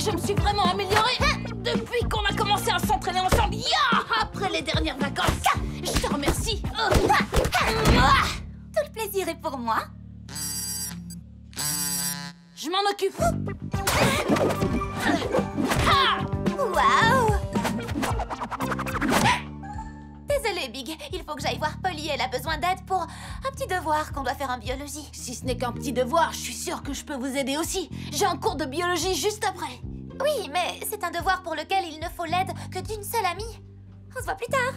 je me suis vraiment améliorée depuis qu'on a commencé à s'entraîner ensemble. Après les dernières vacances. Je te remercie. Tout le plaisir est pour moi. Je m'en occupe. Waouh! Désolée, Big. Il faut que j'aille voir Polly. Elle a besoin d'aide pour un petit devoir qu'on doit faire en biologie. Si ce n'est qu'un petit devoir, je suis sûre que je peux vous aider aussi. J'ai un cours de biologie juste après. Oui, mais c'est un devoir pour lequel il ne faut l'aide que d'une seule amie. On se voit plus tard.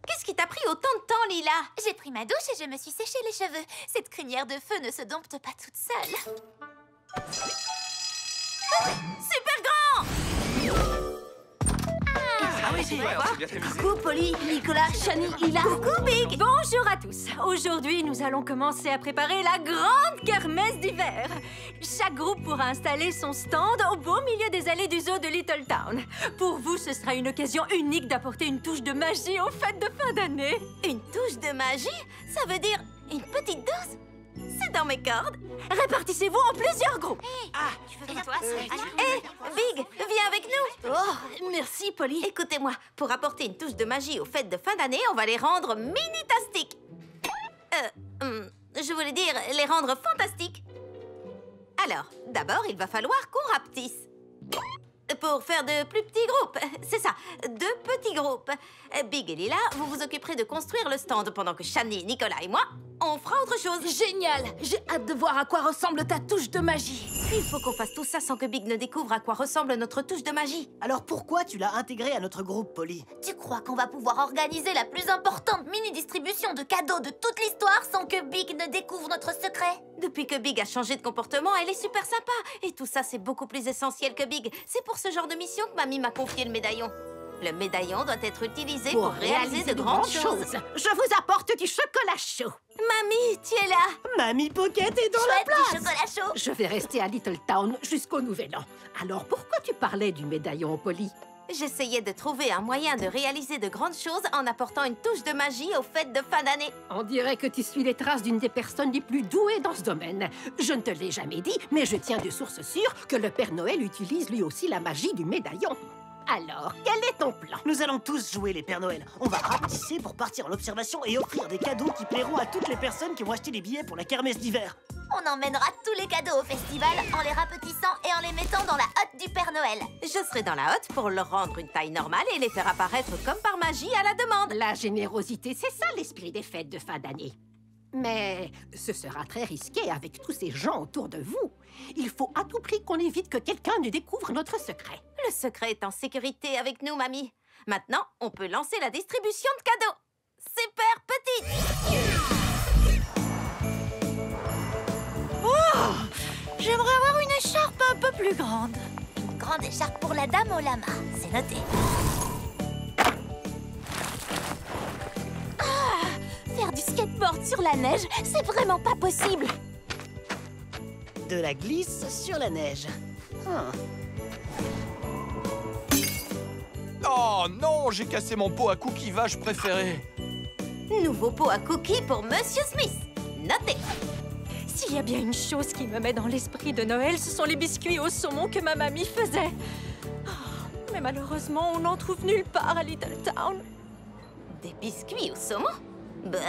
Qu'est-ce qui t'a pris autant de temps, Lila? J'ai pris ma douche et je me suis séché les cheveux. Cette crinière de feu ne se dompte pas toute seule. Super grand! Coucou Polly, Nicolas, Shani, Ila. Coucou, Big! Bonjour à tous. Aujourd'hui, nous allons commencer à préparer la grande kermesse d'hiver. Chaque groupe pourra installer son stand au beau milieu des allées du zoo de Little Town. Pour vous, ce sera une occasion unique d'apporter une touche de magie aux fêtes de fin d'année. Une touche de magie? Ça veut dire une petite dose? C'est dans mes cordes. Répartissez-vous en plusieurs groupes. Big, viens avec nous. Oh, merci Polly. Écoutez-moi, pour apporter une touche de magie aux fêtes de fin d'année, on va les rendre mini-tastiques. Je voulais dire les rendre fantastiques. Alors, d'abord, il va falloir qu'on rapetisse. Pour faire de plus petits groupes. C'est ça, 2 petits groupes. Big et Lila, vous vous occuperez de construire le stand pendant que Shani, Nicolas et moi, on fera autre chose. Génial. J'ai hâte de voir à quoi ressemble ta touche de magie. Il faut qu'on fasse tout ça sans que Big ne découvre à quoi ressemble notre touche de magie. Alors pourquoi tu l'as intégré à notre groupe, Polly? Tu crois qu'on va pouvoir organiser la plus importante mini-distribution de cadeaux de toute l'histoire sans que Big ne découvre notre secret? Depuis que Big a changé de comportement, elle est super sympa. Et tout ça, c'est beaucoup plus essentiel que Big. C'est pour ce genre de mission que Mamie m'a confié le médaillon. Le médaillon doit être utilisé pour réaliser de grandes choses. Je vous apporte du chocolat chaud. Mamie, tu es là. Mamie Pocket est dans la Chouette place. du chocolat chaud. Je vais rester à Little Town jusqu'au Nouvel An. Alors pourquoi tu parlais du médaillon, Polly? J'essayais de trouver un moyen de réaliser de grandes choses en apportant une touche de magie aux fêtes de fin d'année. On dirait que tu suis les traces d'une des personnes les plus douées dans ce domaine. Je ne te l'ai jamais dit, mais je tiens de source sûre que le Père Noël utilise lui aussi la magie du médaillon. Alors, quel est ton plan? Nous allons tous jouer les Pères Noël. On va rapetisser pour partir en observation et offrir des cadeaux qui plairont à toutes les personnes qui vont acheter des billets pour la kermesse d'hiver. On emmènera tous les cadeaux au festival en les rapetissant et en les mettant dans la hotte du Père Noël. Je serai dans la hotte pour leur rendre une taille normale et les faire apparaître comme par magie à la demande. La générosité, c'est ça l'esprit des fêtes de fin d'année. Mais ce sera très risqué avec tous ces gens autour de vous. Il faut à tout prix qu'on évite que quelqu'un ne découvre notre secret. Le secret est en sécurité avec nous, Mamie. Maintenant, on peut lancer la distribution de cadeaux. Super petite! J'aimerais avoir une écharpe un peu plus grande. Une grande écharpe pour la dame au lama. C'est noté. Faire du skateboard sur la neige, c'est vraiment pas possible. De la glisse sur la neige. Oh non, j'ai cassé mon pot à cookies vache préféré. Nouveau pot à cookies pour Monsieur Smith. Noté. S'il y a bien une chose qui me met dans l'esprit de Noël, ce sont les biscuits au saumon que ma mamie faisait. Mais malheureusement, on n'en trouve nulle part à Little Town. Des biscuits au saumon? Bah.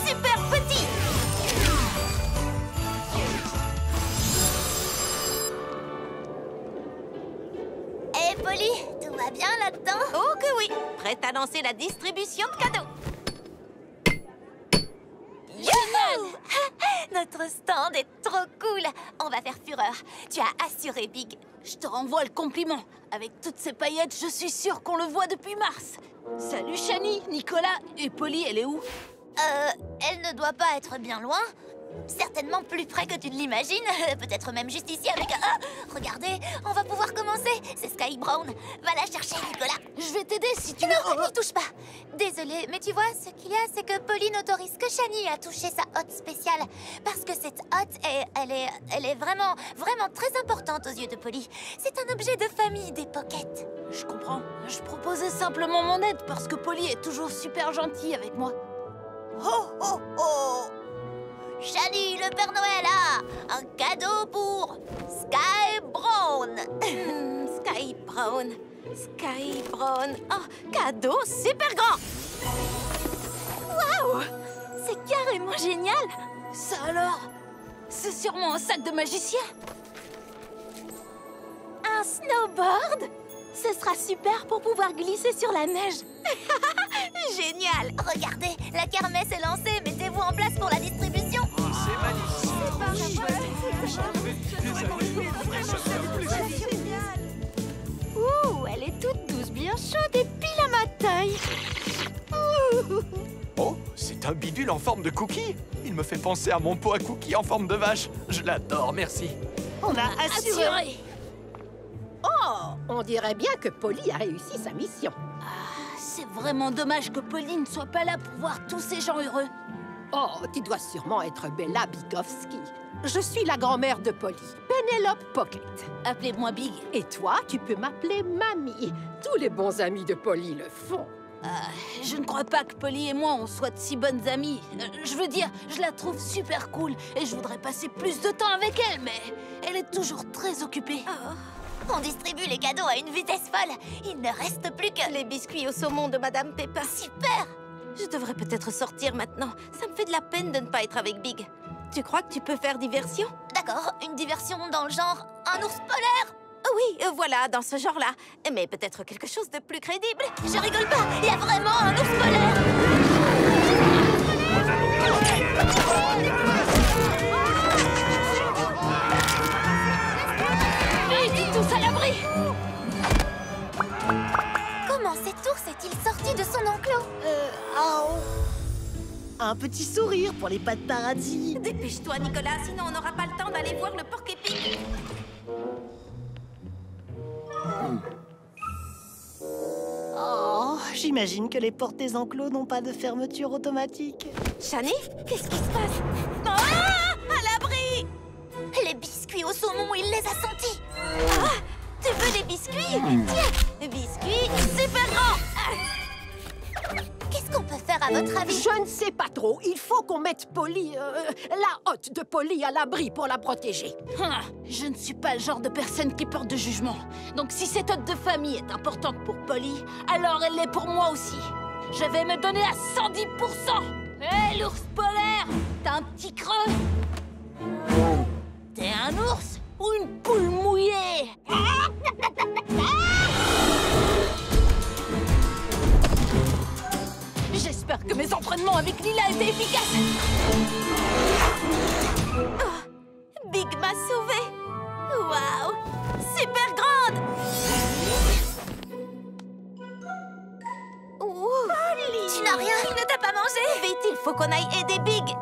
Super petit! Eh, Polly, tout va bien là-dedans? Oh que oui! Prête à lancer la distribution de cadeaux. Youhou! Notre stand est trop cool! On va faire fureur. Tu as assuré, Big. Je te renvoie le compliment. Avec toutes ces paillettes, je suis sûre qu'on le voit depuis mars. Salut Shani, Nicolas et Polly, elle est où? Elle ne doit pas être bien loin. Certainement plus près que tu ne l'imagines. Peut-être même juste ici avec... regardez, on va pouvoir commencer. C'est Sky Brown. Va la chercher, Nicolas. Je vais t'aider si tu veux. Non, n'y touche pas. Désolée, mais tu vois, ce qu'il y a, c'est que Polly n'autorise que Shani à toucher sa hotte spéciale. Parce que cette hotte, elle est vraiment très importante aux yeux de Polly. C'est un objet de famille des Pockets. Je comprends. Je proposais simplement mon aide parce que Polly est toujours super gentille avec moi. Ho, ho, ho! Shani, le Père Noël a un cadeau pour Sky Brown. Sky Brown. Sky Brown. Oh, cadeau super grand. Waouh! C'est carrément génial. Ça alors? C'est sûrement un sac de magicien. Un snowboard? Ce sera super pour pouvoir glisser sur la neige. Génial! Regardez, la kermesse est lancée. Mettez-vous en place pour la distribution. Ouh, elle est toute douce, bien chaude et pile à ma taille. Oh, c'est un bidule en forme de cookie. Il me fait penser à mon pot à cookies en forme de vache. Je l'adore, merci. On a assuré. Assuré. Oh, on dirait bien que Polly a réussi sa mission. C'est vraiment dommage que Polly ne soit pas là pour voir tous ces gens heureux. Oh, tu dois sûrement être Bella Bigowski. Je suis la grand-mère de Polly, Penelope Pocket. Appelez-moi Big. Et toi, tu peux m'appeler Mamie. Tous les bons amis de Polly le font. Je ne crois pas que Polly et moi on soit de si bonnes amies. Je veux dire, je la trouve super cool et je voudrais passer plus de temps avec elle, mais elle est toujours très occupée. On distribue les cadeaux à une vitesse folle. Il ne reste plus que... Les biscuits au saumon de Madame Peppa. Super! Je devrais peut-être sortir maintenant. Ça me fait de la peine de ne pas être avec Big. Tu crois que tu peux faire diversion? D'accord, une diversion dans le genre un ours polaire. Oui, voilà, dans ce genre-là. Mais peut-être quelque chose de plus crédible. Je rigole pas, il y a vraiment un ours polaire. Vite, tous à l'abri! Comment cet ours est-il sorti de son enclos? Un petit sourire pour les pas de paradis. Dépêche-toi, Nicolas, sinon on n'aura pas le temps d'aller voir le porc-épic. Oh, j'imagine que les portes des enclos n'ont pas de fermeture automatique. Shani, qu'est-ce qui se passe? Ah! À l'abri! Les biscuits au saumon, il les a sentis. Ah! Tu veux des biscuits? Tiens, biscuits super grands! Qu'est-ce qu'on peut faire à votre avis? Je ne sais pas trop. Il faut qu'on mette Polly, la hotte de Polly à l'abri pour la protéger. Je ne suis pas le genre de personne qui porte de jugement. Donc si cette hôte de famille est importante pour Polly, alors elle l'est pour moi aussi. Je vais me donner à 110%. Hé, l'ours polaire, t'as un petit creux? T'es un ours ou une poule mouillée? J'espère que mes entraînements avec Lila étaient efficaces. Oh, Big m'a sauvée. Waouh! Super grande! Polly! Tu n'as rien? Il ne t'a pas mangé? Vite, il faut qu'on aille aider Big.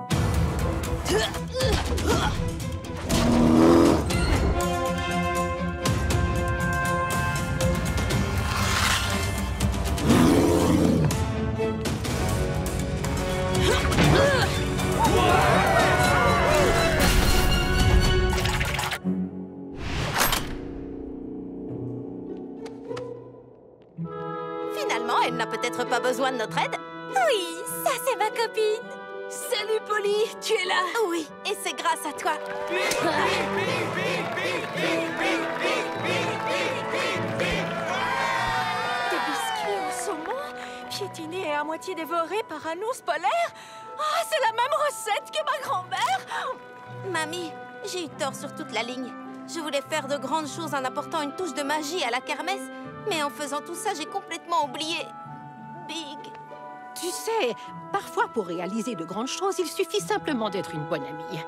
Finalement, elle n'a peut-être pas besoin de notre aide. Oui, ça c'est ma copine. Salut Polly, tu es là? Oui, et c'est grâce à toi. Des biscuits au saumon, piétinés et à moitié dévorés par un ours polaire. Ah, c'est la même recette que ma grand-mère. Mamie, j'ai eu tort sur toute la ligne. Je voulais faire de grandes choses en apportant une touche de magie à la kermesse, mais en faisant tout ça, j'ai complètement oublié Big. Tu sais, parfois pour réaliser de grandes choses, il suffit simplement d'être une bonne amie.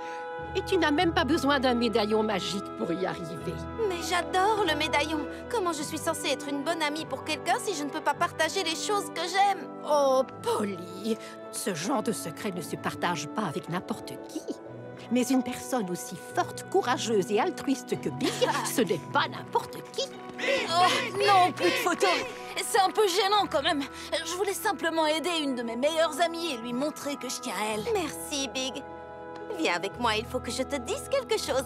Et tu n'as même pas besoin d'un médaillon magique pour y arriver. Mais j'adore le médaillon. Comment je suis censée être une bonne amie pour quelqu'un si je ne peux pas partager les choses que j'aime? Oh, Polly, ce genre de secret ne se partage pas avec n'importe qui. Mais une personne aussi forte, courageuse et altruiste que Big, ce n'est pas n'importe qui. Oh, non, plus de photos. C'est un peu gênant quand même. Je voulais simplement aider une de mes meilleures amies et lui montrer que je tiens à elle. Merci, Big. Viens avec moi, il faut que je te dise quelque chose.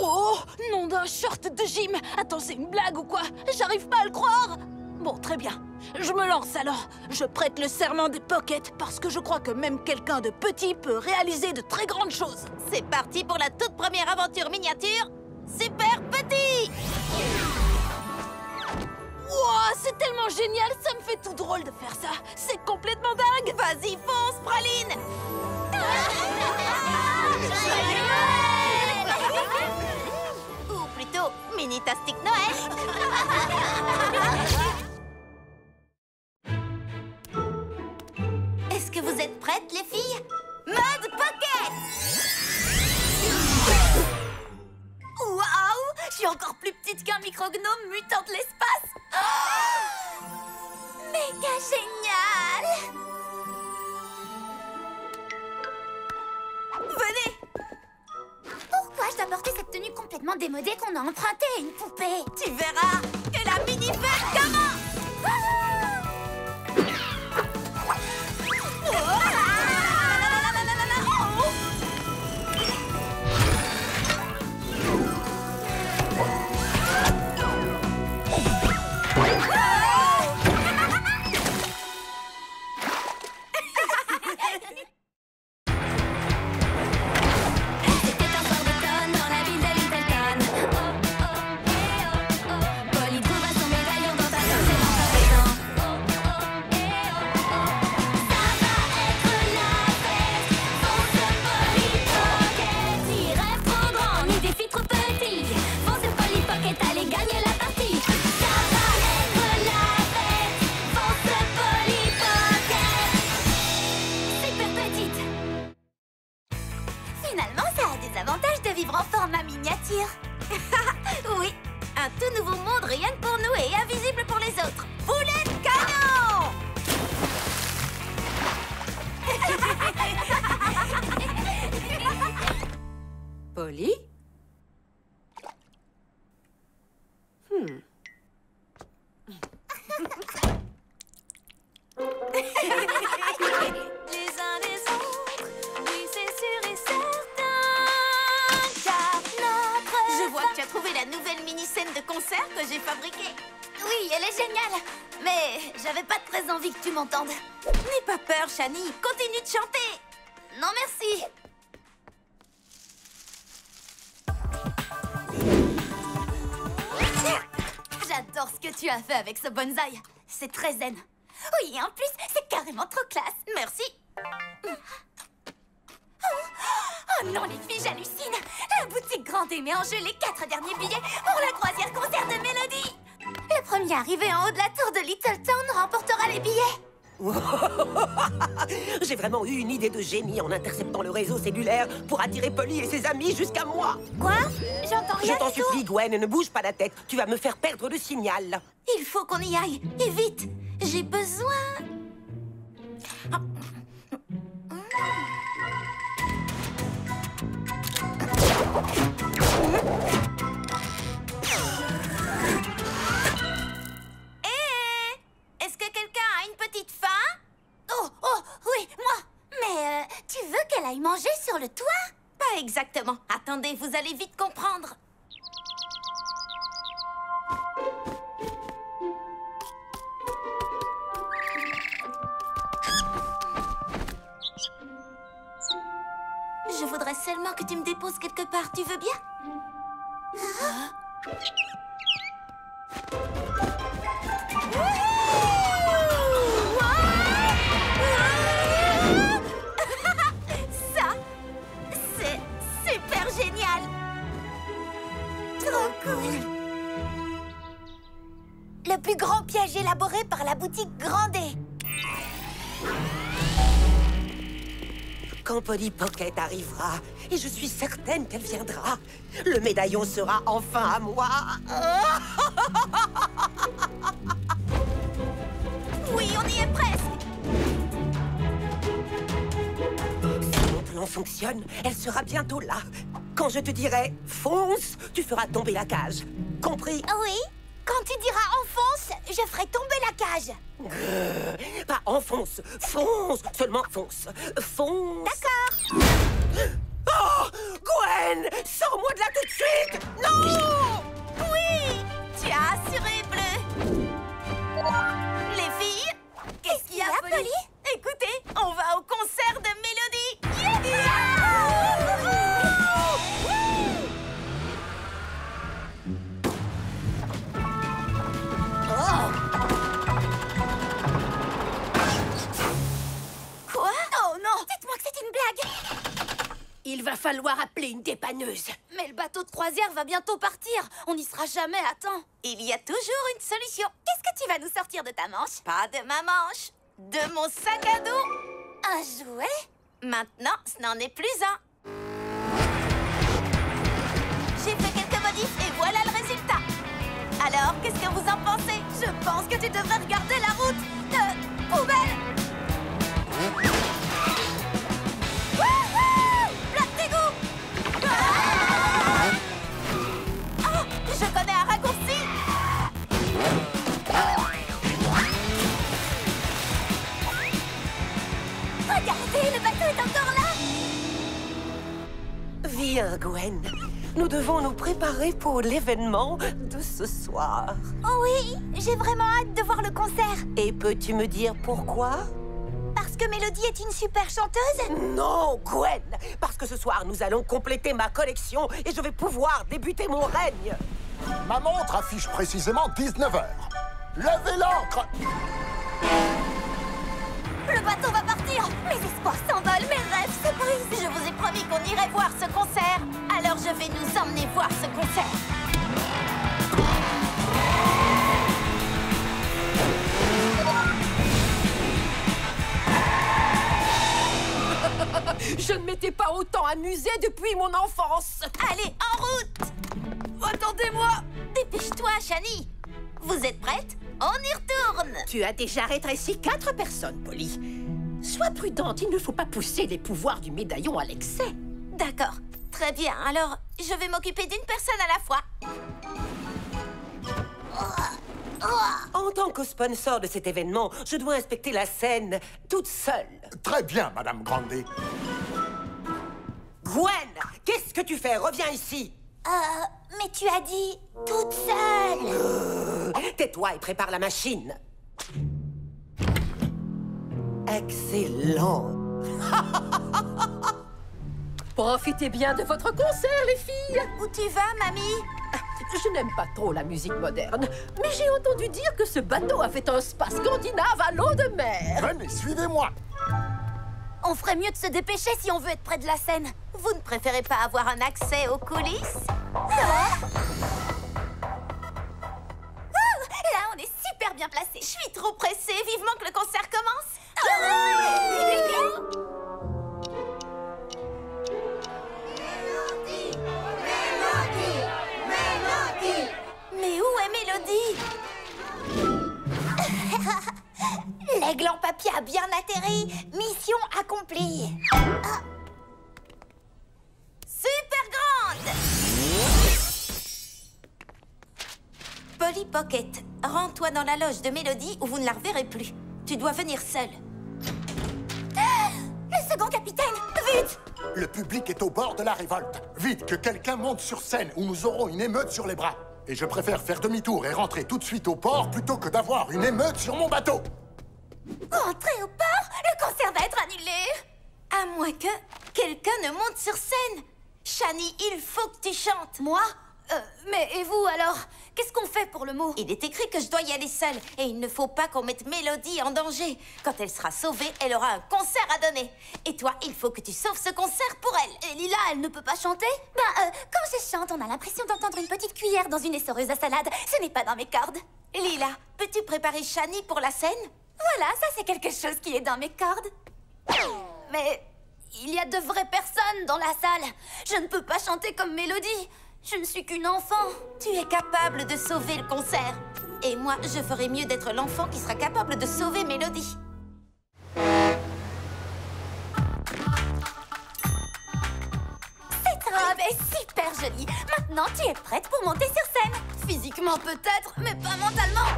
Oh, nom d'un short de gym! Attends, c'est une blague ou quoi? J'arrive pas à le croire! Bon, très bien. Je me lance alors. Je prête le serment des Pockets parce que je crois que même quelqu'un de petit peut réaliser de très grandes choses. C'est parti pour la toute première aventure miniature, Super Petit! Wow, c'est tellement génial, ça me fait tout drôle de faire ça. C'est complètement dingue. Vas-y, fonce, Praline! Ou plutôt, Mini-tastic Noël! Est-ce que vous êtes prêtes, les filles? Mode Pocket! Waouh! Je suis encore plus petite qu'un micro-gnome mutant de l'espace! Oh, méga génial! Venez! Pourquoi je dois porter cette tenue complètement démodée qu'on a empruntée à une poupée? Tu verras que la mini-fête commence! Finalement, ça a des avantages de vivre en format miniature. Oui, un tout nouveau monde rien que pour nous et invisible pour les autres. Boulet de canon! Polly? Les uns des autres, oui c'est sûr et certain, car notre... Je vois que tu as trouvé la nouvelle mini-scène de concert que j'ai fabriquée. Oui, elle est géniale, mais j'avais pas très envie que tu m'entendes. N'aie pas peur, Shani, continue de chanter. Non, merci. J'adore ce que tu as fait avec ce bonsaï. C'est très zen. Oui, et en plus, c'est carrément trop classe. Merci. Oh non, les filles, j'hallucine. La boutique Grandet met en jeu les 4 derniers billets pour la croisière concert de Mélodie. Le premier arrivé en haut de la tour de Little Town remportera les billets. J'ai vraiment eu une idée de génie en interceptant le réseau cellulaire pour attirer Polly et ses amis jusqu'à moi. Quoi? J'entends rien Je t'en du tout. supplie, Gwen, ne bouge pas la tête. Tu vas me faire perdre le signal. Il faut qu'on y aille, et vite. J'ai besoin... Est-ce que quelqu'un a une petite faim? Oh, oui, moi. Mais tu veux qu'elle aille manger sur le toit? Pas exactement. Attendez, vous allez vite comprendre. Je voudrais seulement que tu me déposes quelque part. Tu veux bien? Ça, c'est super génial. Trop cool. Le plus grand piège élaboré par la boutique Grandet. Quand Polly Pocket arrivera, et je suis certaine qu'elle viendra, le médaillon sera enfin à moi. Oui, on y est presque. Si mon plan fonctionne, elle sera bientôt là. Quand je te dirai « fonce », tu feras tomber la cage. Compris? Oui, quand tu diras enfonce, je ferai tomber la cage. Pas enfonce, fonce, seulement fonce. Fonce. D'accord. Oh, Gwen, sors-moi de là tout de suite! Non! Oui! Tu as assuré, Bleu! Les filles, qu'est-ce qu'il y a, Polly? Écoutez, on va au concert de Mélodie! Quoi? Oh non! Dites-moi que c'est une blague! Il va falloir appeler une dépanneuse. Mais le bateau de croisière va bientôt partir. On n'y sera jamais à temps. Il y a toujours une solution. Qu'est-ce que tu vas nous sortir de ta manche? Pas de ma manche. De mon sac à dos. Un jouet? Maintenant, ce n'en est plus un. J'ai fait quelques modifs et voilà le résultat. Alors, qu'est-ce que vous en pensez? Je pense que tu devrais regarder la route de poubelle. Je connais un raccourci. Regardez, le bateau est encore là. Viens, Gwen. Nous devons nous préparer pour l'événement de ce soir. Oh oui, j'ai vraiment hâte de voir le concert. Et peux-tu me dire pourquoi? Parce que Mélodie est une super chanteuse? Non, Gwen! Parce que ce soir, nous allons compléter ma collection et je vais pouvoir débuter mon règne. Ma montre affiche précisément 19h. Levez l'ancre! Le bateau va partir. Mes espoirs s'envolent, mes rêves se brisent. Je vous ai promis qu'on irait voir ce concert. Alors je vais nous emmener voir ce concert. Je ne m'étais pas autant amusée depuis mon enfance. Allez, en route! Attendez-moi! Dépêche-toi, Shani! Vous êtes prête? On y retourne! Tu as déjà rétréci 4 personnes, Polly. Sois prudente, il ne faut pas pousser les pouvoirs du médaillon à l'excès. D'accord, très bien. Alors, je vais m'occuper d'une personne à la fois. En tant que sponsor de cet événement, je dois inspecter la scène toute seule. Très bien, Madame Grandet. Gwen, qu'est-ce que tu fais? Reviens ici. Mais tu as dit toute seule. Tais-toi et prépare la machine. Excellent. Profitez bien de votre concert, les filles. Où tu vas, mamie? Je n'aime pas trop la musique moderne, mais j'ai entendu dire que ce bateau a fait un spa scandinave à l'eau de mer. Venez, suivez-moi. On ferait mieux de se dépêcher si on veut être près de la scène. Vous ne préférez pas avoir un accès aux coulisses? Là, on est super bien placés. Je suis trop pressée. Vivement que le concert commence. Mais où est Mélodie? L'aigle en papier a bien atterri. Mission accomplie. Super grande. Polly Pocket, rends-toi dans la loge de Mélodie où vous ne la reverrez plus. Tu dois venir seule. Le second capitaine, vite! Le public est au bord de la révolte. Vite, que quelqu'un monte sur scène ou nous aurons une émeute sur les bras. Et je préfère faire demi-tour et rentrer tout de suite au port plutôt que d'avoir une émeute sur mon bateau. Entrez au port, le concert va être annulé. À moins que quelqu'un ne monte sur scène. Shani, il faut que tu chantes. Moi? Mais et vous alors? Qu'est-ce qu'on fait pour le mot? Il est écrit que je dois y aller seule. Et il ne faut pas qu'on mette Mélodie en danger. Quand elle sera sauvée, elle aura un concert à donner. Et toi, il faut que tu sauves ce concert pour elle. Et Lila, elle ne peut pas chanter? Quand je chante, on a l'impression d'entendre une petite cuillère dans une essoreuse à salade. Ce n'est pas dans mes cordes. Lila, peux-tu préparer Shani pour la scène? Voilà, ça c'est quelque chose qui est dans mes cordes. Mais il y a de vraies personnes dans la salle. Je ne peux pas chanter comme Mélodie. Je ne suis qu'une enfant. Tu es capable de sauver le concert. Et moi, je ferai mieux d'être l'enfant qui sera capable de sauver Mélodie. Cette robe est super jolie. Maintenant, tu es prête pour monter sur scène. Physiquement peut-être, mais pas mentalement.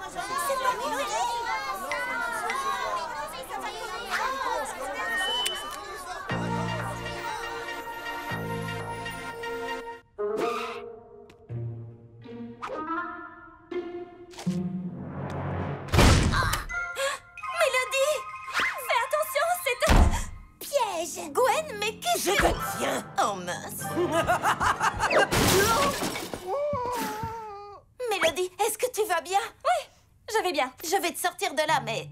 C'est pas Mélodie. Je te tiens. Oh mince. Mélodie, est-ce que tu vas bien? Oui, je vais bien. Je vais te sortir de là, mais...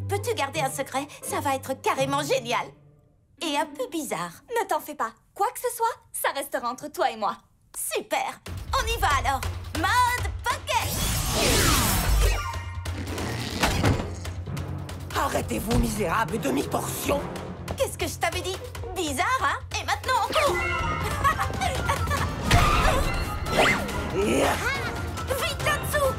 Peux-tu garder un secret? Ça va être carrément génial. Et un peu bizarre. Ne t'en fais pas. Quoi que ce soit, ça restera entre toi et moi. Super. On y va alors. Mode Pocket. Arrêtez-vous, misérable demi-portion. Qu'est-ce que je t'avais dit? Bizarre, hein? Et maintenant, on court. Vite là-dessous.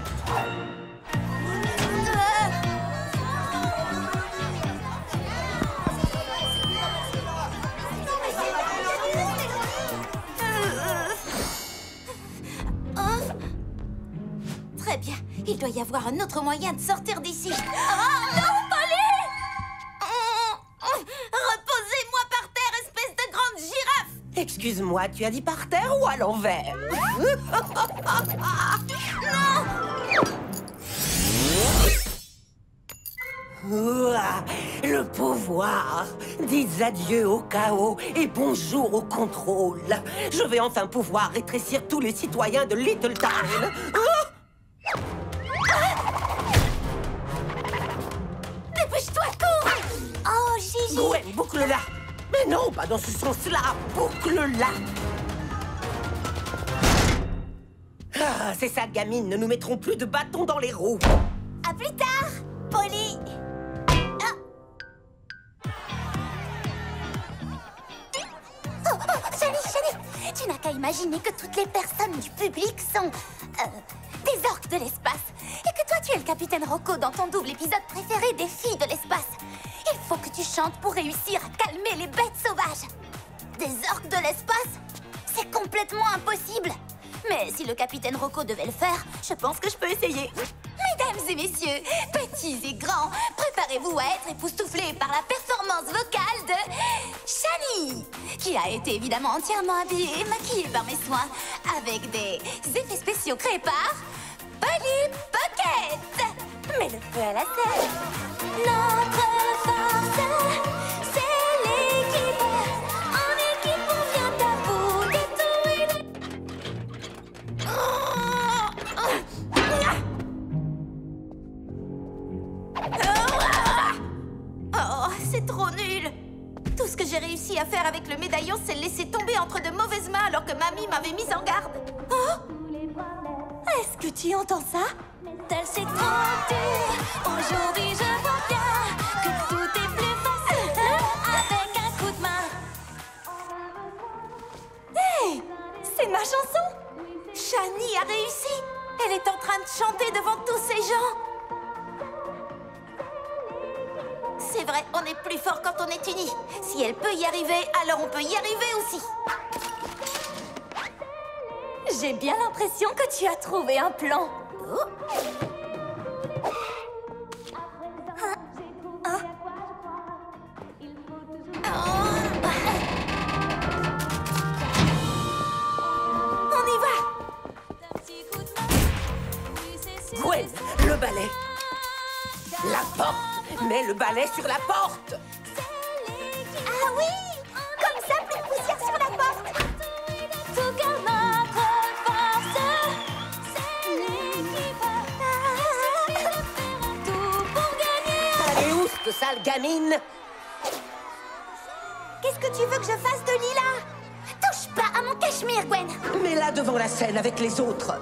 Très bien. Il doit y avoir un autre moyen de sortir d'ici. Oh non, Polly! Reposez-moi par terre, espèce de grande girafe! Excuse-moi, tu as dit par terre ou à l'envers? Ouah, le pouvoir. Dites adieu au chaos et bonjour au contrôle. Je vais enfin pouvoir rétrécir tous les citoyens de Little Town. Dépêche-toi, cours! Oh, Gigi! Gwen, boucle-la. Mais non, pas dans ce sens-là. Boucle-la. Ah, c'est ça, gamine. Ne nous mettrons plus de bâtons dans les roues. À plus tard, Polly! Shani, tu n'as qu'à imaginer que toutes les personnes du public sont... des orques de l'espace. Et que toi, tu es le capitaine Rocco dans ton double épisode préféré des filles de l'espace. Il faut que tu chantes pour réussir à calmer les bêtes sauvages. Des orques de l'espace? C'est complètement impossible. Mais si le capitaine Rocco devait le faire, je pense que je peux essayer. Mesdames et messieurs, petits et grands, préparez-vous à être époustouflés par la performance vocale de Shani, qui a été évidemment entièrement habillée et maquillée par mes soins, avec des effets spéciaux créés par Polly Pocket. Mets le feu à la scène. Notre force, c'est l'équipe. En équipe, on vient à bout de tout et de... Oh, c'est trop nul. Tout ce que j'ai réussi à faire avec le médaillon, c'est le laisser tomber entre de mauvaises mains alors que mamie m'avait mise en garde. Oh! Est-ce que tu entends ça? C'est trop dur. Aujourd'hui, je vois bien que tout est plus facile avec un coup de main. Hey! C'est ma chanson! Shani a réussi! Elle est en train de chanter devant tous ces gens! C'est vrai, on est plus fort quand on est unis. Si elle peut y arriver, alors on peut y arriver aussi. J'ai bien l'impression que tu as trouvé un plan. Oh. On y va. Gwen, le balai. La porte. Mets le balai sur la porte. Ah oui! Comme ça, plus de poussière sur la porte. Tout comme notre force, c'est l'équipe. Tout pour gagner. Allez, où cette sale gamine? Qu'est-ce que tu veux que je fasse de Lila? Touche pas à mon cachemire, Gwen. Mets-la devant la scène avec les autres.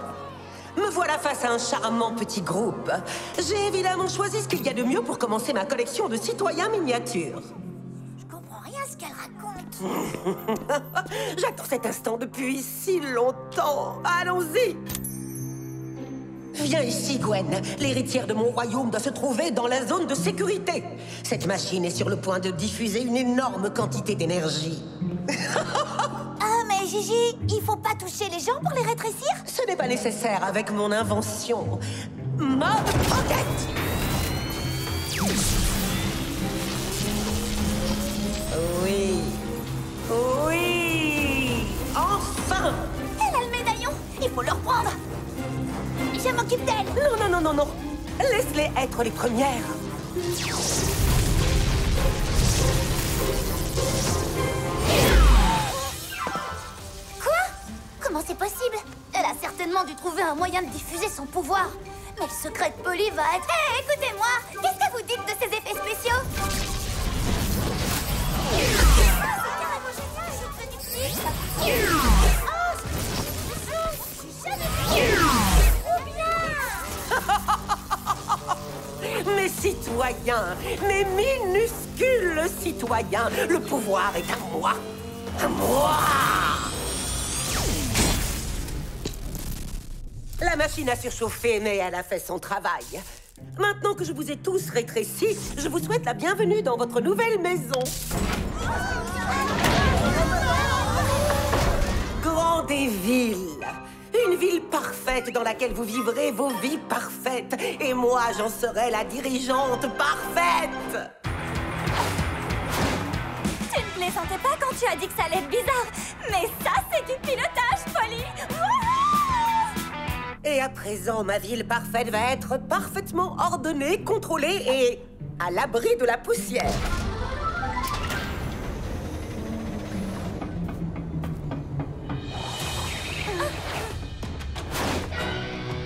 Me voilà face à un charmant petit groupe. J'ai évidemment choisi ce qu'il y a de mieux pour commencer ma collection de citoyens miniatures. Je comprends rien à ce qu'elle raconte. J'attends cet instant depuis si longtemps. Allons-y. Viens ici, Gwen. L'héritière de mon royaume doit se trouver dans la zone de sécurité. Cette machine est sur le point de diffuser une énorme quantité d'énergie. Ah, mais Gigi, il faut pas toucher les gens pour les rétrécir? Ce n'est pas nécessaire avec mon invention. Mode Pocket! Oui. Oui. Enfin! Elle a le médaillon. Il faut le reprendre. Je m'occupe d'elle. Non, non, non, non, non. Laisse-les être les premières. dû trouver un moyen de diffuser son pouvoir. Mais le secret de Polly va être... Hé, écoutez-moi! Qu'est-ce que vous dites de ces effets spéciaux? Mes citoyens, mes minuscules citoyens, le pouvoir est à moi. À moi! La machine a surchauffé, mais elle a fait son travail. Maintenant que je vous ai tous rétrécis, je vous souhaite la bienvenue dans votre nouvelle maison. Grandéville. Une ville parfaite dans laquelle vous vivrez vos vies parfaites. Et moi, j'en serai la dirigeante parfaite. Tu ne plaisantais pas quand tu as dit que ça allait être bizarre. Mais ça, c'est du pilotage, Polly. Et à présent, ma ville parfaite va être parfaitement ordonnée, contrôlée et à l'abri de la poussière.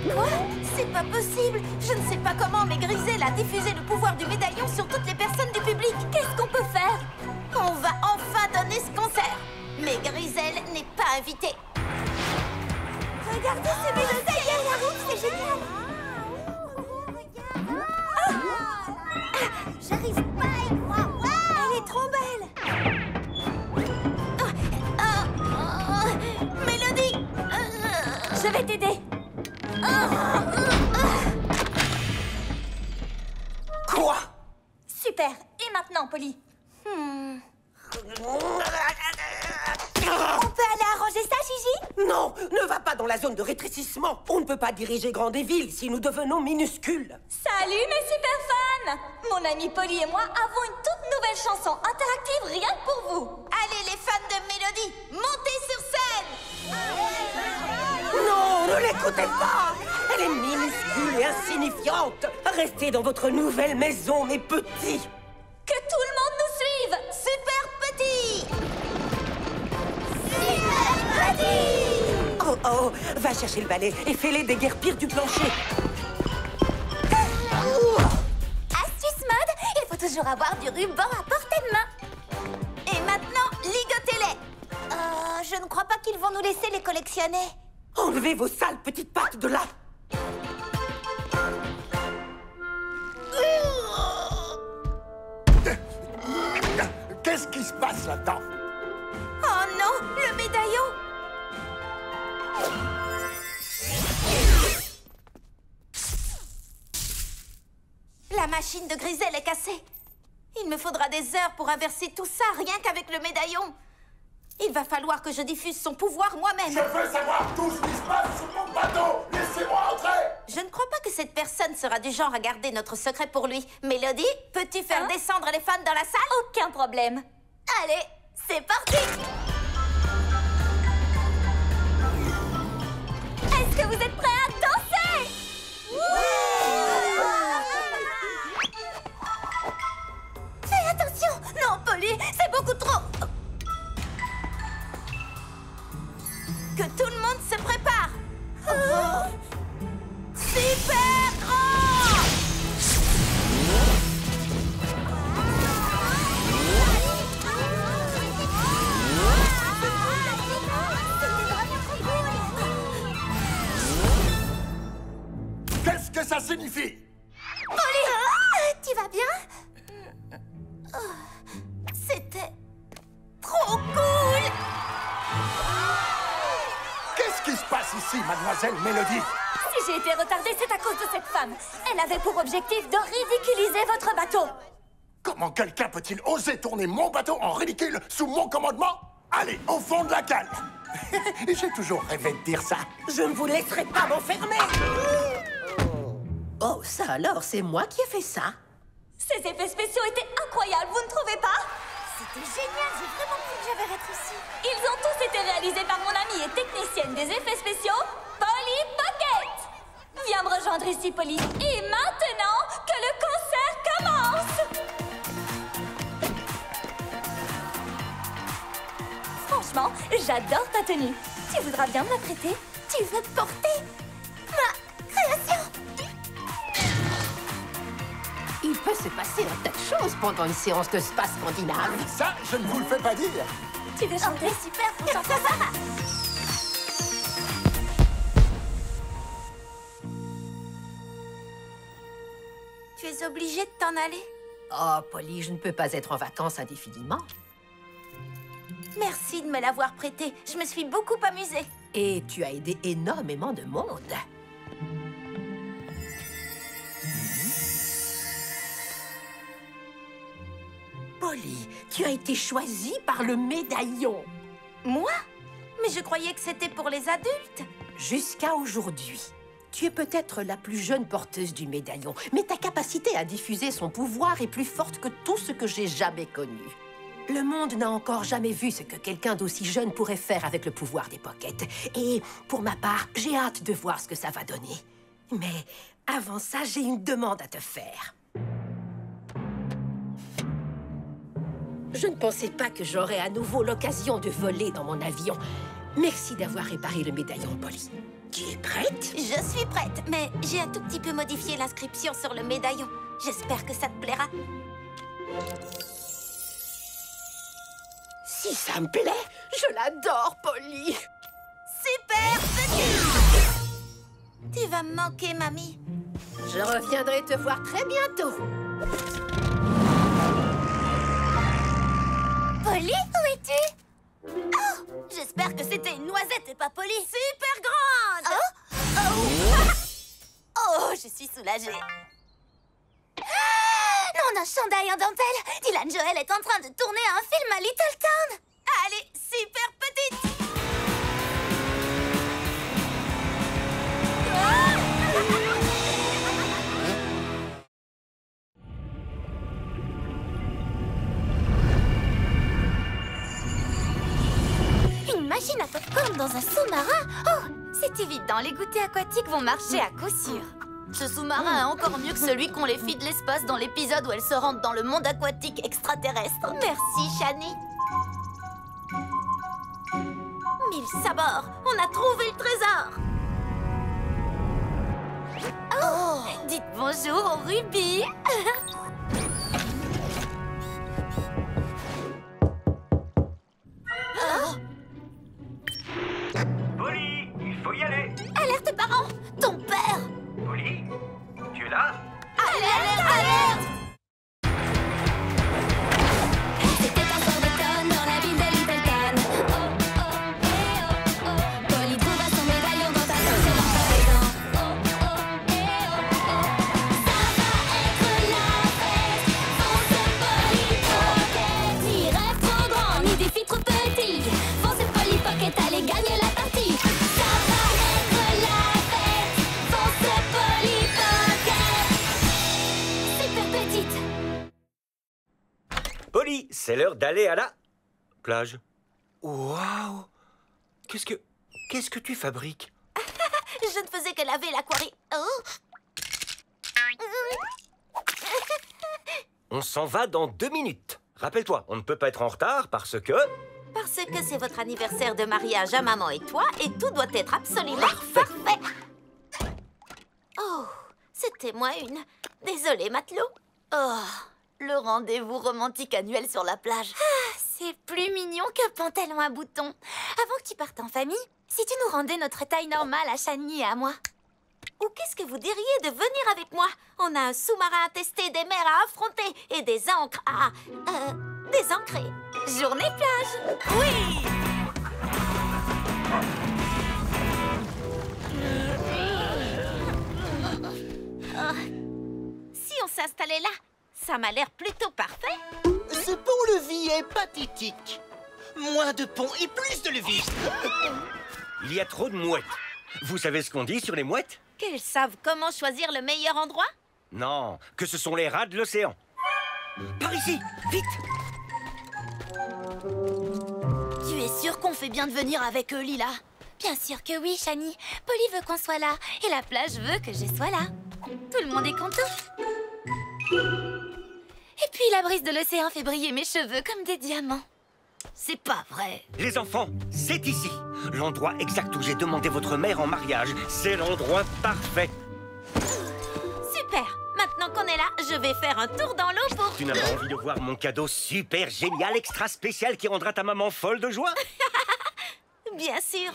Quoi? C'est pas possible. Je ne sais pas comment, mais Grisel a diffusé le pouvoir du médaillon sur toutes les personnes du public. Qu'est-ce qu'on peut faire? On va enfin donner ce concert. Mais Grisel n'est pas invitée. Regardez ce mélodie derrière la route, c'est génial. J'arrive pas à y croire. Elle est trop belle. Mélodie, je vais t'aider. Quoi? Super. Et maintenant, Polly? On peut aller arranger ça, Gigi? Non, ne va pas dans la zone de rétrécissement. On ne peut pas diriger Grandéville si nous devenons minuscules. Salut mes super fans! Mon amie Polly et moi avons une toute nouvelle chanson interactive rien que pour vous. Allez les fans de Mélodie, montez sur scène! Non, ne l'écoutez pas. Elle est minuscule et insignifiante. Restez dans votre nouvelle maison, mes petits. Que tout le monde nous suive! Super petit! Super petit! Oh, oh, va chercher le balai et fais-les déguerpir du plancher. Astuce mode, il faut toujours avoir du ruban à portée de main. Et maintenant, ligotez-les. Je ne crois pas qu'ils vont nous laisser les collectionner. Enlevez vos sales petites pattes de là. Qu'est-ce qui se passe là-dedans? Oh non, le médaillon! La machine de Grisel est cassée. Il me faudra des heures pour inverser tout ça, rien qu'avec le médaillon. Il va falloir que je diffuse son pouvoir moi-même. Je veux savoir tout ce qui se passe sur mon bateau. Laissez-moi entrer. Je ne crois pas que cette personne sera du genre à garder notre secret pour lui. Mélodie, peux-tu faire descendre les fans dans la salle? Aucun problème. Allez, c'est parti! Est-ce que vous êtes prêts à danser? Fais attention! Non, Polly, c'est beaucoup trop! Que tout le monde se prépare! Super grand! Qu'est-ce que ça signifie? Polly! Tu vas bien? C'était trop cool! Qu'est-ce qui se passe ici, mademoiselle Mélodie? Si j'ai été retardée, c'est à cause de cette femme. Elle avait pour objectif de ridiculiser votre bateau. Comment quelqu'un peut-il oser tourner mon bateau en ridicule sous mon commandement? Allez, au fond de la cale. J'ai toujours rêvé de dire ça. Je ne vous laisserai pas m'enfermer. Oh, ça alors, c'est moi qui ai fait ça. Ces effets spéciaux étaient incroyables, vous ne trouvez pas? C'était génial, j'ai vraiment cru que j'avais rétréci. Ils ont tous été réalisés par mon amie et technicienne des effets spéciaux, Polly Pocket. Viens me rejoindre ici, Polly. Et maintenant, que le concert commence! Franchement, j'adore ta tenue. Tu voudras bien me la prêter? Tu veux porter ma création? Il peut se passer un tas de choses pendant une séance de spa scandinave. Ça, je ne vous le fais pas dire. Tu veux chanter? Super, on chante ça. Tu es obligée de t'en aller? Oh, Polly, je ne peux pas être en vacances indéfiniment. Merci de me l'avoir prêté. Je me suis beaucoup amusée. Et tu as aidé énormément de monde. Polly, tu as été choisie par le médaillon. Moi? Mais je croyais que c'était pour les adultes. Jusqu'à aujourd'hui. Tu es peut-être la plus jeune porteuse du médaillon, mais ta capacité à diffuser son pouvoir est plus forte que tout ce que j'ai jamais connu. Le monde n'a encore jamais vu ce que quelqu'un d'aussi jeune pourrait faire avec le pouvoir des Pockets. Et pour ma part, j'ai hâte de voir ce que ça va donner. Mais avant ça, j'ai une demande à te faire. Je ne pensais pas que j'aurais à nouveau l'occasion de voler dans mon avion. Merci d'avoir réparé le médaillon, Polly. Tu es prête? Je suis prête, mais j'ai un tout petit peu modifié l'inscription sur le médaillon. J'espère que ça te plaira. Si ça me plaît, je l'adore, Polly. Super petit! Tu vas me manquer, mamie. Je reviendrai te voir très bientôt. Polly, où es-tu? Oh! J'espère que c'était une noisette et pas Polly. Super grande! Oh, je suis soulagée. Mon chandail en dentelle! Dylan Joel est en train de tourner un film à Little Town! Allez, super petite! Une machine à popcorn dans un sous-marin? Oh, c'est évident, les goûters aquatiques vont marcher à coup sûr. Ce sous-marin est encore mieux que celui qu'on les fit de l'espace dans l'épisode où elle se rentre dans le monde aquatique extraterrestre. Merci, Shani. 1000 sabords, on a trouvé le trésor. Oh, dites bonjour au Ruby. Polly, il faut y aller. Alerte parents, ton père. Polly, tu es là? Alerte, alerte! C'était un soir d'automne dans la ville de Little Town. Oh, oh, eh, oh, oh. Polly trouva son médaillon dans ta poche et dans ta maison. Oh, oh, eh, oh, oh. Ça va être la fête. Fonce Polly Pocket. Ni rêve trop grand, ni défi trop petit. Fonce Polly Pocket, allez gagner la partie. Ça va être la fête. Fonce Polly Pocket. Super petite. Polly, c'est l'heure d'aller à la plage. Waouh! Qu'est-ce que tu fabriques? Je ne faisais que laver l'aquarium. Oh. On s'en va dans 2 minutes. Rappelle-toi, on ne peut pas être en retard parce que... Parce que c'est votre anniversaire de mariage à maman et toi, et tout doit être absolument parfait. Oh, c'était moi une. Désolée, matelot. Oh, le rendez-vous romantique annuel sur la plage. Ah, c'est plus mignon qu'un pantalon à boutons. Avant que tu partes en famille, si tu nous rendais notre taille normale à Shani et à moi. Ou qu'est-ce que vous diriez de venir avec moi? On a un sous-marin à tester, des mers à affronter et des ancres à... désancrer. Journée plage. Oui! Si on s'installait là, ça m'a l'air plutôt parfait. Ce pont-levis est pathétique. Moins de pont et plus de levis. Il y a trop de mouettes. Vous savez ce qu'on dit sur les mouettes? Qu'elles savent comment choisir le meilleur endroit? Non, que ce sont les rats de l'océan. Par ici, vite! Tu es sûre qu'on fait bien de venir avec eux, Lila? Bien sûr que oui, Shani. Polly veut qu'on soit là, et la plage veut que je sois là. Tout le monde est content. Et puis la brise de l'océan fait briller mes cheveux comme des diamants. C'est pas vrai. Les enfants, c'est ici. L'endroit exact où j'ai demandé votre mère en mariage. C'est l'endroit parfait. Super. Maintenant qu'on est là, je vais faire un tour dans l'eau pour... Tu n'as pas envie de voir mon cadeau super génial, extra spécial qui rendra ta maman folle de joie? Bien sûr.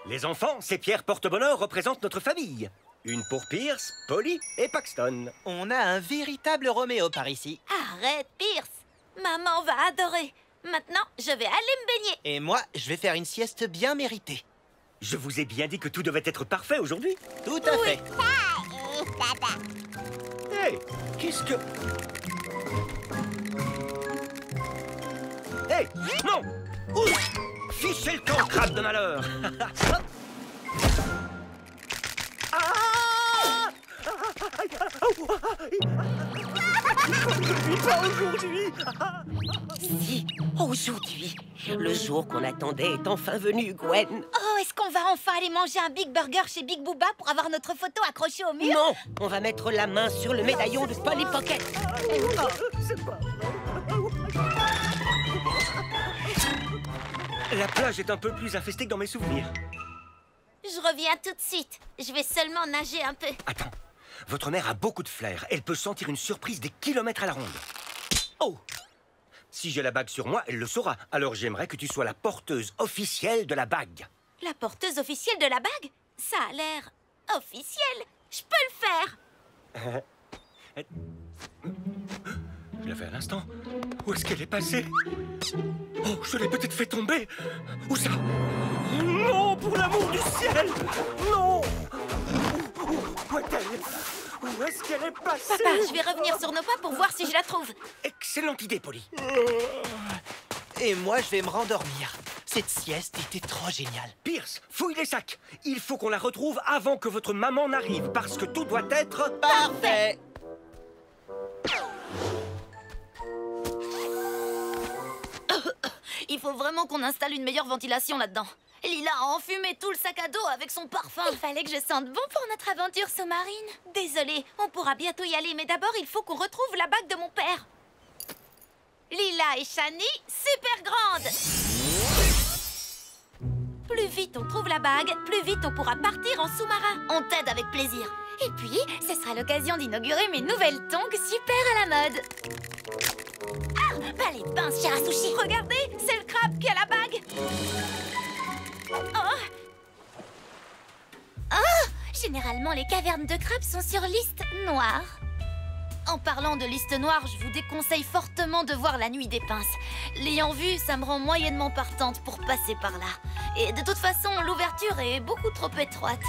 Les enfants, ces pierres porte-bonheur représentent notre famille. Une pour Pierce, Polly et Paxton. On a un véritable Roméo par ici. Arrête, Pierce. Maman va adorer. Maintenant, je vais aller me baigner. Et moi, je vais faire une sieste bien méritée. Je vous ai bien dit que tout devait être parfait aujourd'hui. Tout à fait. Hey, qu'est-ce que... Hey, non! Ouf! Fichez le camp, crabe de malheur! Pas aujourd'hui! Si, aujourd'hui. Le jour qu'on attendait est enfin venu, Gwen. Oh, est-ce qu'on va enfin aller manger un Big Burger chez Big Booba pour avoir notre photo accrochée au mur? Non, on va mettre la main sur le médaillon de Polly Pocket. C'est pas... La plage est un peu plus infestée que dans mes souvenirs. Je reviens tout de suite. Je vais seulement nager un peu. Attends, votre mère a beaucoup de flair. Elle peut sentir une surprise des kilomètres à la ronde. Oh! Si j'ai la bague sur moi, elle le saura. Alors j'aimerais que tu sois la porteuse officielle de la bague. La porteuse officielle de la bague? Ça a l'air officiel. Je peux le faire. Je l'ai fait à l'instant. Où est-ce qu'elle est passée? Oh, je l'ai peut-être fait tomber. Où ça? Non, pour l'amour du ciel! Non! Où est-elle? Où est-ce qu'elle est passée? Papa, je vais revenir sur nos pas pour voir si je la trouve. Excellente idée, Polly. Et moi, je vais me rendormir. Cette sieste était trop géniale. Pierce, fouille les sacs. Il faut qu'on la retrouve avant que votre maman n'arrive, parce que tout doit être... Parfait! Il faut vraiment qu'on installe une meilleure ventilation là-dedans. Lila a enfumé tout le sac à dos avec son parfum. Il fallait que je sente bon pour notre aventure sous-marine. Désolée, on pourra bientôt y aller, mais d'abord, il faut qu'on retrouve la bague de mon père. Lila et Shani, super grande. Plus vite on trouve la bague, plus vite on pourra partir en sous-marin. On t'aide avec plaisir. Et puis, ce sera l'occasion d'inaugurer mes nouvelles tongs super à la mode. Ah, balai de pince, Shirasushi. Regardez, c'est le crabe qui a la bague. Oh. Oh, généralement, les cavernes de crabes sont sur liste noire. En parlant de liste noire, je vous déconseille fortement de voir La Nuit des Pinces. L'ayant vu, ça me rend moyennement partante pour passer par là. Et de toute façon, l'ouverture est beaucoup trop étroite.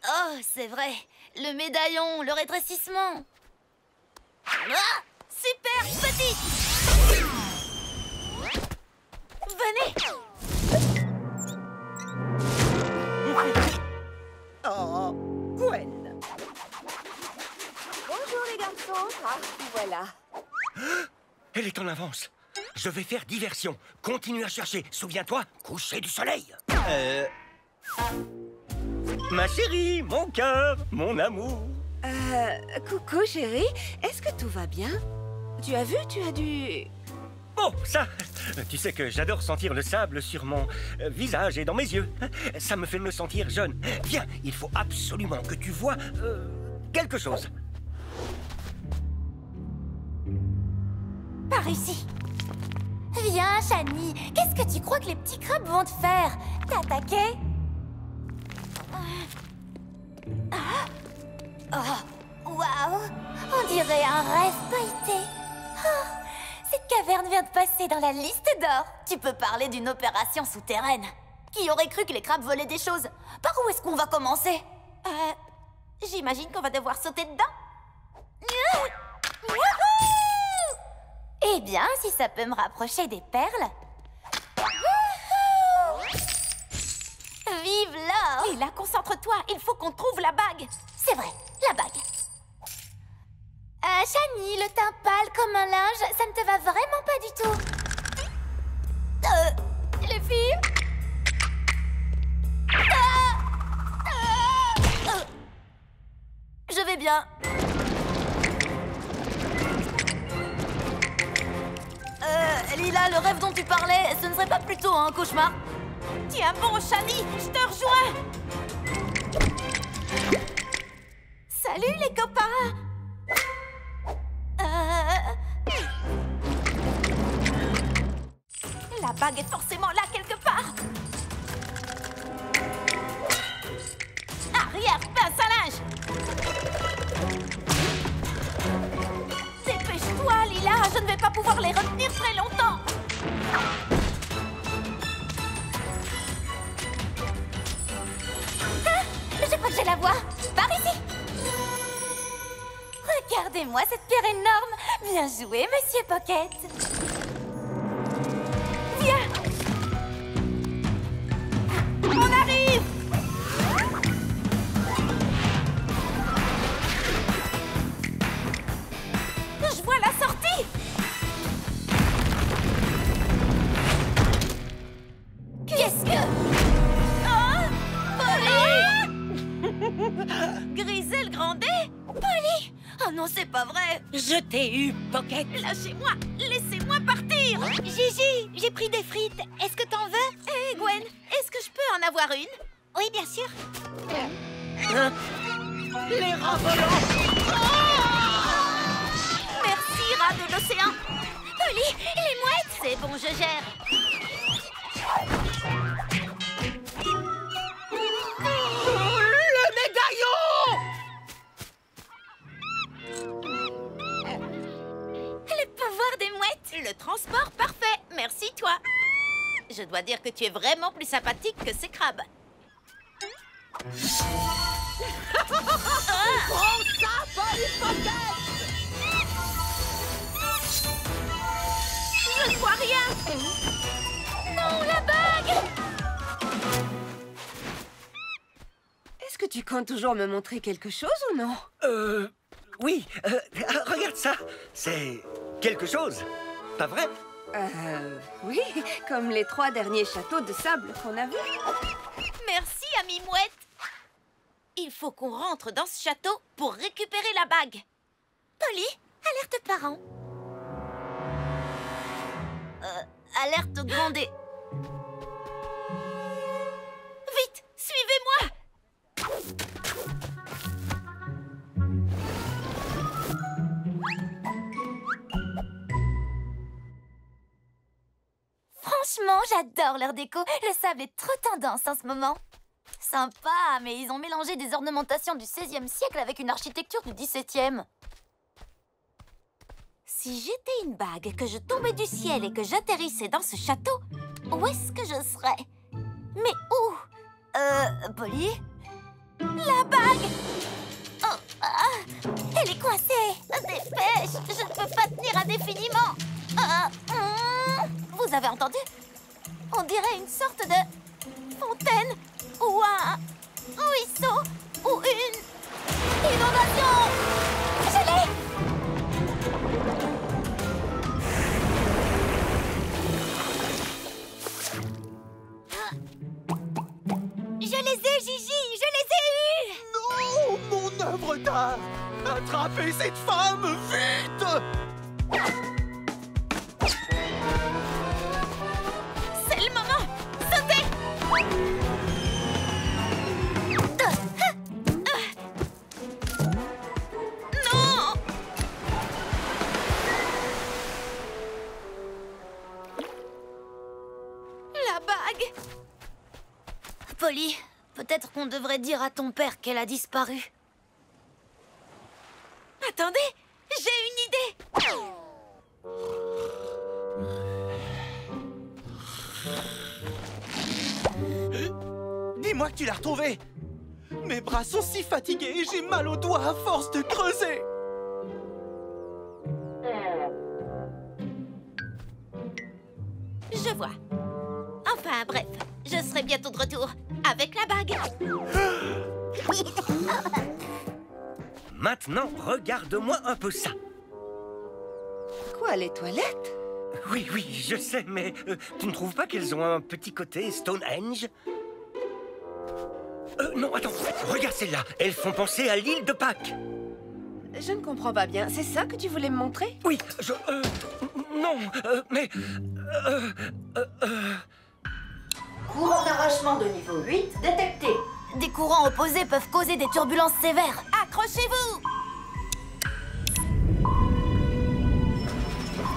Oh, c'est vrai. Le médaillon, le rétrécissement. Ah, super petit. Venez. Oh, Gwen. Bonjour les garçons. Ah, voilà. Elle est en avance. Je vais faire diversion. Continue à chercher. Souviens-toi, coucher du soleil. Ma chérie, mon cœur, mon amour. Coucou chérie, est-ce que tout va bien? Tu as vu, tu as dû... Oh, ça! Tu sais que j'adore sentir le sable sur mon visage et dans mes yeux. Ça me fait me sentir jeune. Viens, il faut absolument que tu vois quelque chose. Par ici. Viens, Shani. Qu'est-ce que tu crois que les petits crabes vont te faire? T'attaquer? Oh, waouh! On dirait un rêve pailleté. Oh, cette caverne vient de passer dans la liste d'or. Tu peux parler d'une opération souterraine. Qui aurait cru que les crabes volaient des choses? Par où est-ce qu'on va commencer? J'imagine qu'on va devoir sauter dedans. Eh bien, si ça peut me rapprocher des perles. Vive l'or! Lila, concentre-toi, il faut qu'on trouve la bague. C'est vrai, la bague. Shani, le teint pâle comme un linge, ça ne te va vraiment pas du tout. Les filles? Je vais bien. Lila, le rêve dont tu parlais, ce ne serait pas plutôt un cauchemar? Tiens bon, Shani, je te rejoins. Salut les copains. La bague est forcément là quelque part. Arrière, pince à linge. Dépêche-toi, Lila, je ne vais pas pouvoir les retenir très longtemps. Ah, je crois que je la vois. Par ici. Regardez-moi cette pierre énorme. Bien joué, Monsieur Pocket. Viens. On arrive. Je vois la sortie. Qu'est-ce que... Oh, Polly. Grisel Grandet. Polly. Oh non, c'est pas vrai. Je t'ai eu, Pocket. Lâchez-moi. Laissez-moi partir. Gigi, j'ai pris des frites. Est-ce que t'en veux? Hé, Gwen, est-ce que je peux en avoir une? Oui, bien sûr. Les rats volants. Merci, rat de l'océan. Polly, les mouettes. C'est bon, je gère. Le médaillon! Le pouvoir des mouettes. Le transport parfait. Merci, toi. Je dois dire que tu es vraiment plus sympathique que ces crabes. Prends ça, Polly Pocket! Je ne vois rien. Non, la bague. Est-ce que tu comptes toujours me montrer quelque chose ou non? Oui, regarde ça. C'est quelque chose, pas vrai? Oui, comme les 3 derniers châteaux de sable qu'on a vus. Merci, amie mouette. Il faut qu'on rentre dans ce château pour récupérer la bague. Polly, alerte parents. Alerte Grandet. Vite, suivez-moi. Franchement, j'adore leur déco. Le sable est trop tendance en ce moment. Sympa, mais ils ont mélangé des ornementations du XVIe siècle avec une architecture du XVIIe. Si j'étais une bague, que je tombais du ciel et que j'atterrissais dans ce château, où est-ce que je serais? Mais où? Polly? La bague! Oh, elle est coincée! Dépêche! Je ne peux pas tenir indéfiniment! Vous avez entendu? On dirait une sorte de fontaine ou un ruisseau ou une inondation! Je l'ai! Je les ai, Gigi! Je les ai eus! Non, mon œuvre d'art! Attrapez cette femme, vite! C'est le moment! Sautez! Non! La bague! Polly, peut-être qu'on devrait dire à ton père qu'elle a disparu. Attendez, j'ai une idée! Dis-moi que tu l'as retrouvée! Mes bras sont si fatigués et j'ai mal aux doigts à force de creuser! Je vois. Enfin, bref, je serai bientôt de retour avec la bague. Maintenant, regarde-moi un peu ça. Quoi, les toilettes? Oui, oui, je sais, mais tu ne trouves pas qu'elles ont un petit côté Stonehenge? Non, attends, regarde celles-là. Elles font penser à l'île de Pâques. Je ne comprends pas bien. C'est ça que tu voulais me montrer? Oui, Non, mais... Courant d'arrachement de niveau 8 détecté. Des courants opposés peuvent causer des turbulences sévères. Accrochez-vous!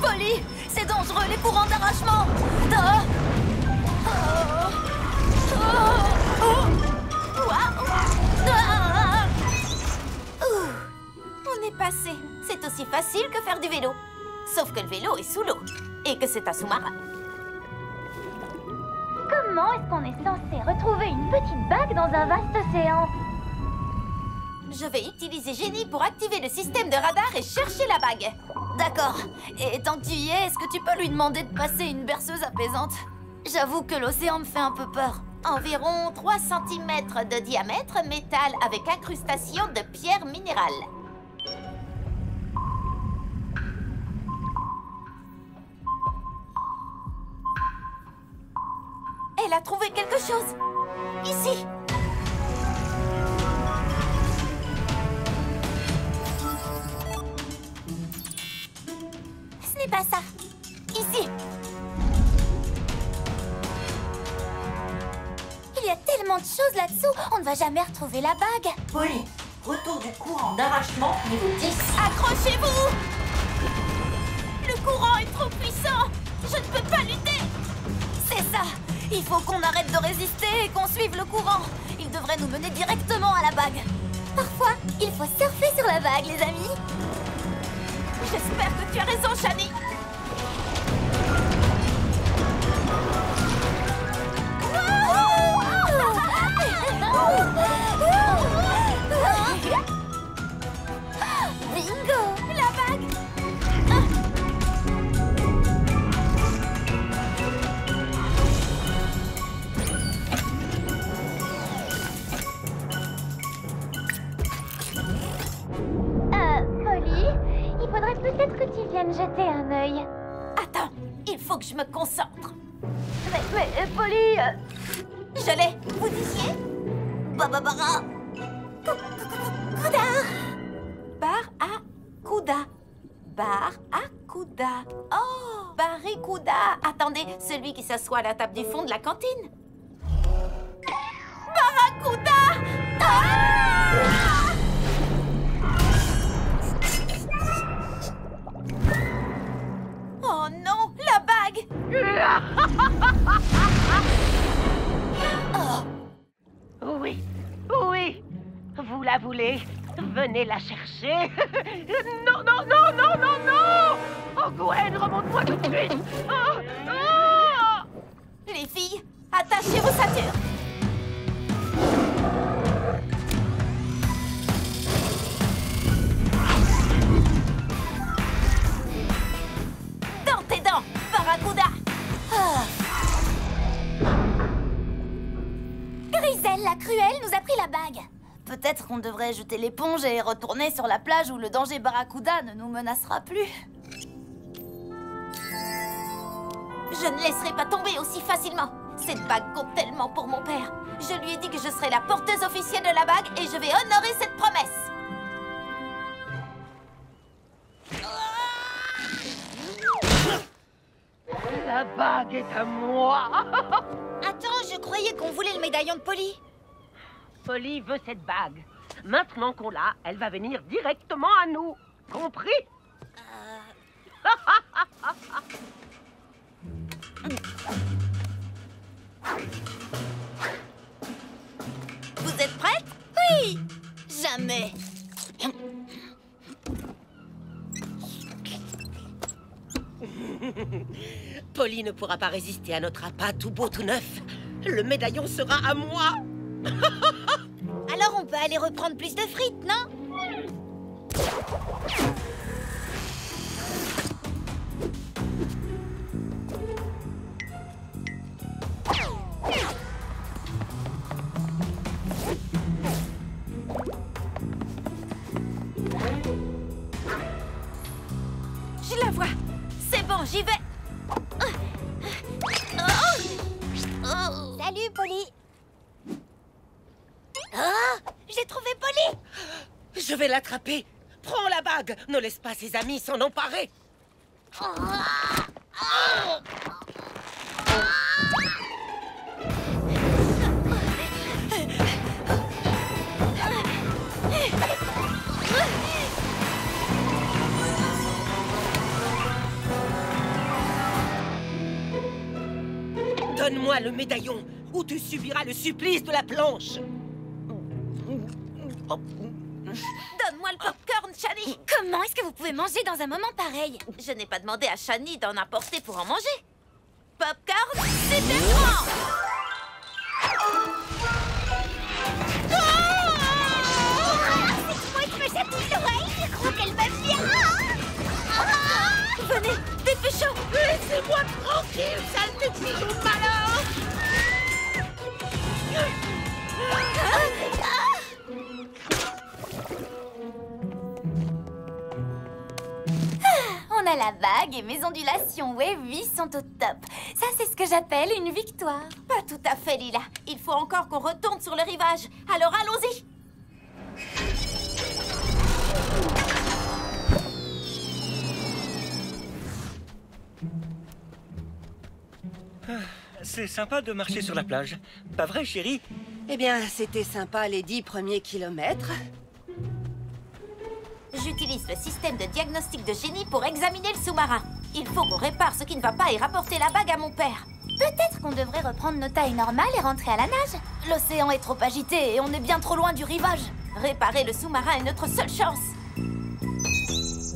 Polly, c'est dangereux, les courants d'arrachement! On est passé. C'est aussi facile que faire du vélo. Sauf que le vélo est sous l'eau. Et que c'est un sous-marin. Comment est-ce qu'on est censé retrouver une petite bague dans un vaste océan? Je vais utiliser Génie pour activer le système de radar et chercher la bague. D'accord. Et tant que tu y es, est-ce que tu peux lui demander de passer une berceuse apaisante? J'avoue que l'océan me fait un peu peur. Environ 3 cm de diamètre, métal avec incrustation de pierres minérales. Elle a trouvé quelque chose. Ici. Ce n'est pas ça. Ici. Il y a tellement de choses là-dessous, on ne va jamais retrouver la bague. Polly, retour du courant d'arrachement niveau 10. Accrochez-vous! Le courant est trop puissant. Je ne peux pas lutter. C'est ça. Il faut qu'on arrête de résister et qu'on suive le courant. Il devrait nous mener directement à la bague. Parfois, il faut surfer sur la vague, les amis. J'espère que tu as raison, Shani. Bingo! La bague! Polly, il faudrait peut-être que tu viennes jeter un œil. Attends, il faut que je me concentre. Mais Polly... Je l'ai. Vous disiez? Bababara. Kuda. Barracuda. Barracuda. Oh, Barracuda. Attendez, celui qui s'assoit à la table du fond de la cantine. Barracuda. Ah! Oh non, la bague. Oui, oui, vous la voulez? Venez la chercher. Non, non, non, non, non, non. Oh, Gwen, remonte-moi tout de suite. Oh, oh. Les filles, attachez vos ceintures. Dans tes dents, Barracuda. Griselle la cruelle nous a pris la bague. Peut-être qu'on devrait jeter l'éponge et retourner sur la plage où le danger Barracuda ne nous menacera plus. Je ne laisserai pas tomber aussi facilement. Cette bague compte tellement pour mon père. Je lui ai dit que je serais la porteuse officielle de la bague et je vais honorer cette promesse. La bague est à moi. Attends, je croyais qu'on voulait le médaillon de Polly. Polly veut cette bague. Maintenant qu'on l'a, elle va venir directement à nous. Compris? Vous êtes prête? Oui! Jamais! Polly ne pourra pas résister à notre appât tout beau tout neuf. Le médaillon sera à moi. Alors on peut aller reprendre plus de frites, non? Je la vois. C'est bon, j'y vais. Salut, Polly. Ah, j'ai trouvé Polly. Je vais l'attraper. Prends la bague. Ne laisse pas ses amis s'en emparer. Donne-moi le médaillon, ou tu subiras le supplice de la planche. Donne-moi le popcorn, Shani. Comment est-ce que vous pouvez manger dans un moment pareil? Je n'ai pas demandé à Shani d'en apporter pour en manger. Popcorn, super grand. C'est moi qui me chatouille l'oreille. Je crois qu'elle va bien. Venez, dépêchons. Laissez-moi tranquille, sale de pigeon malin. On a la vague et mes ondulations wavy sont au top. Ça, c'est ce que j'appelle une victoire. Pas tout à fait, Lila. Il faut encore qu'on retourne sur le rivage. Alors allons-y. C'est sympa de marcher sur la plage. Pas vrai, chérie? Eh bien, c'était sympa les 10 premiers kilomètres. J'utilise le système de diagnostic de génie pour examiner le sous-marin. Il faut qu'on répare ce qui ne va pas et rapporter la bague à mon père. Peut-être qu'on devrait reprendre nos tailles normales et rentrer à la nage. L'océan est trop agité et on est bien trop loin du rivage. Réparer le sous-marin est notre seule chance.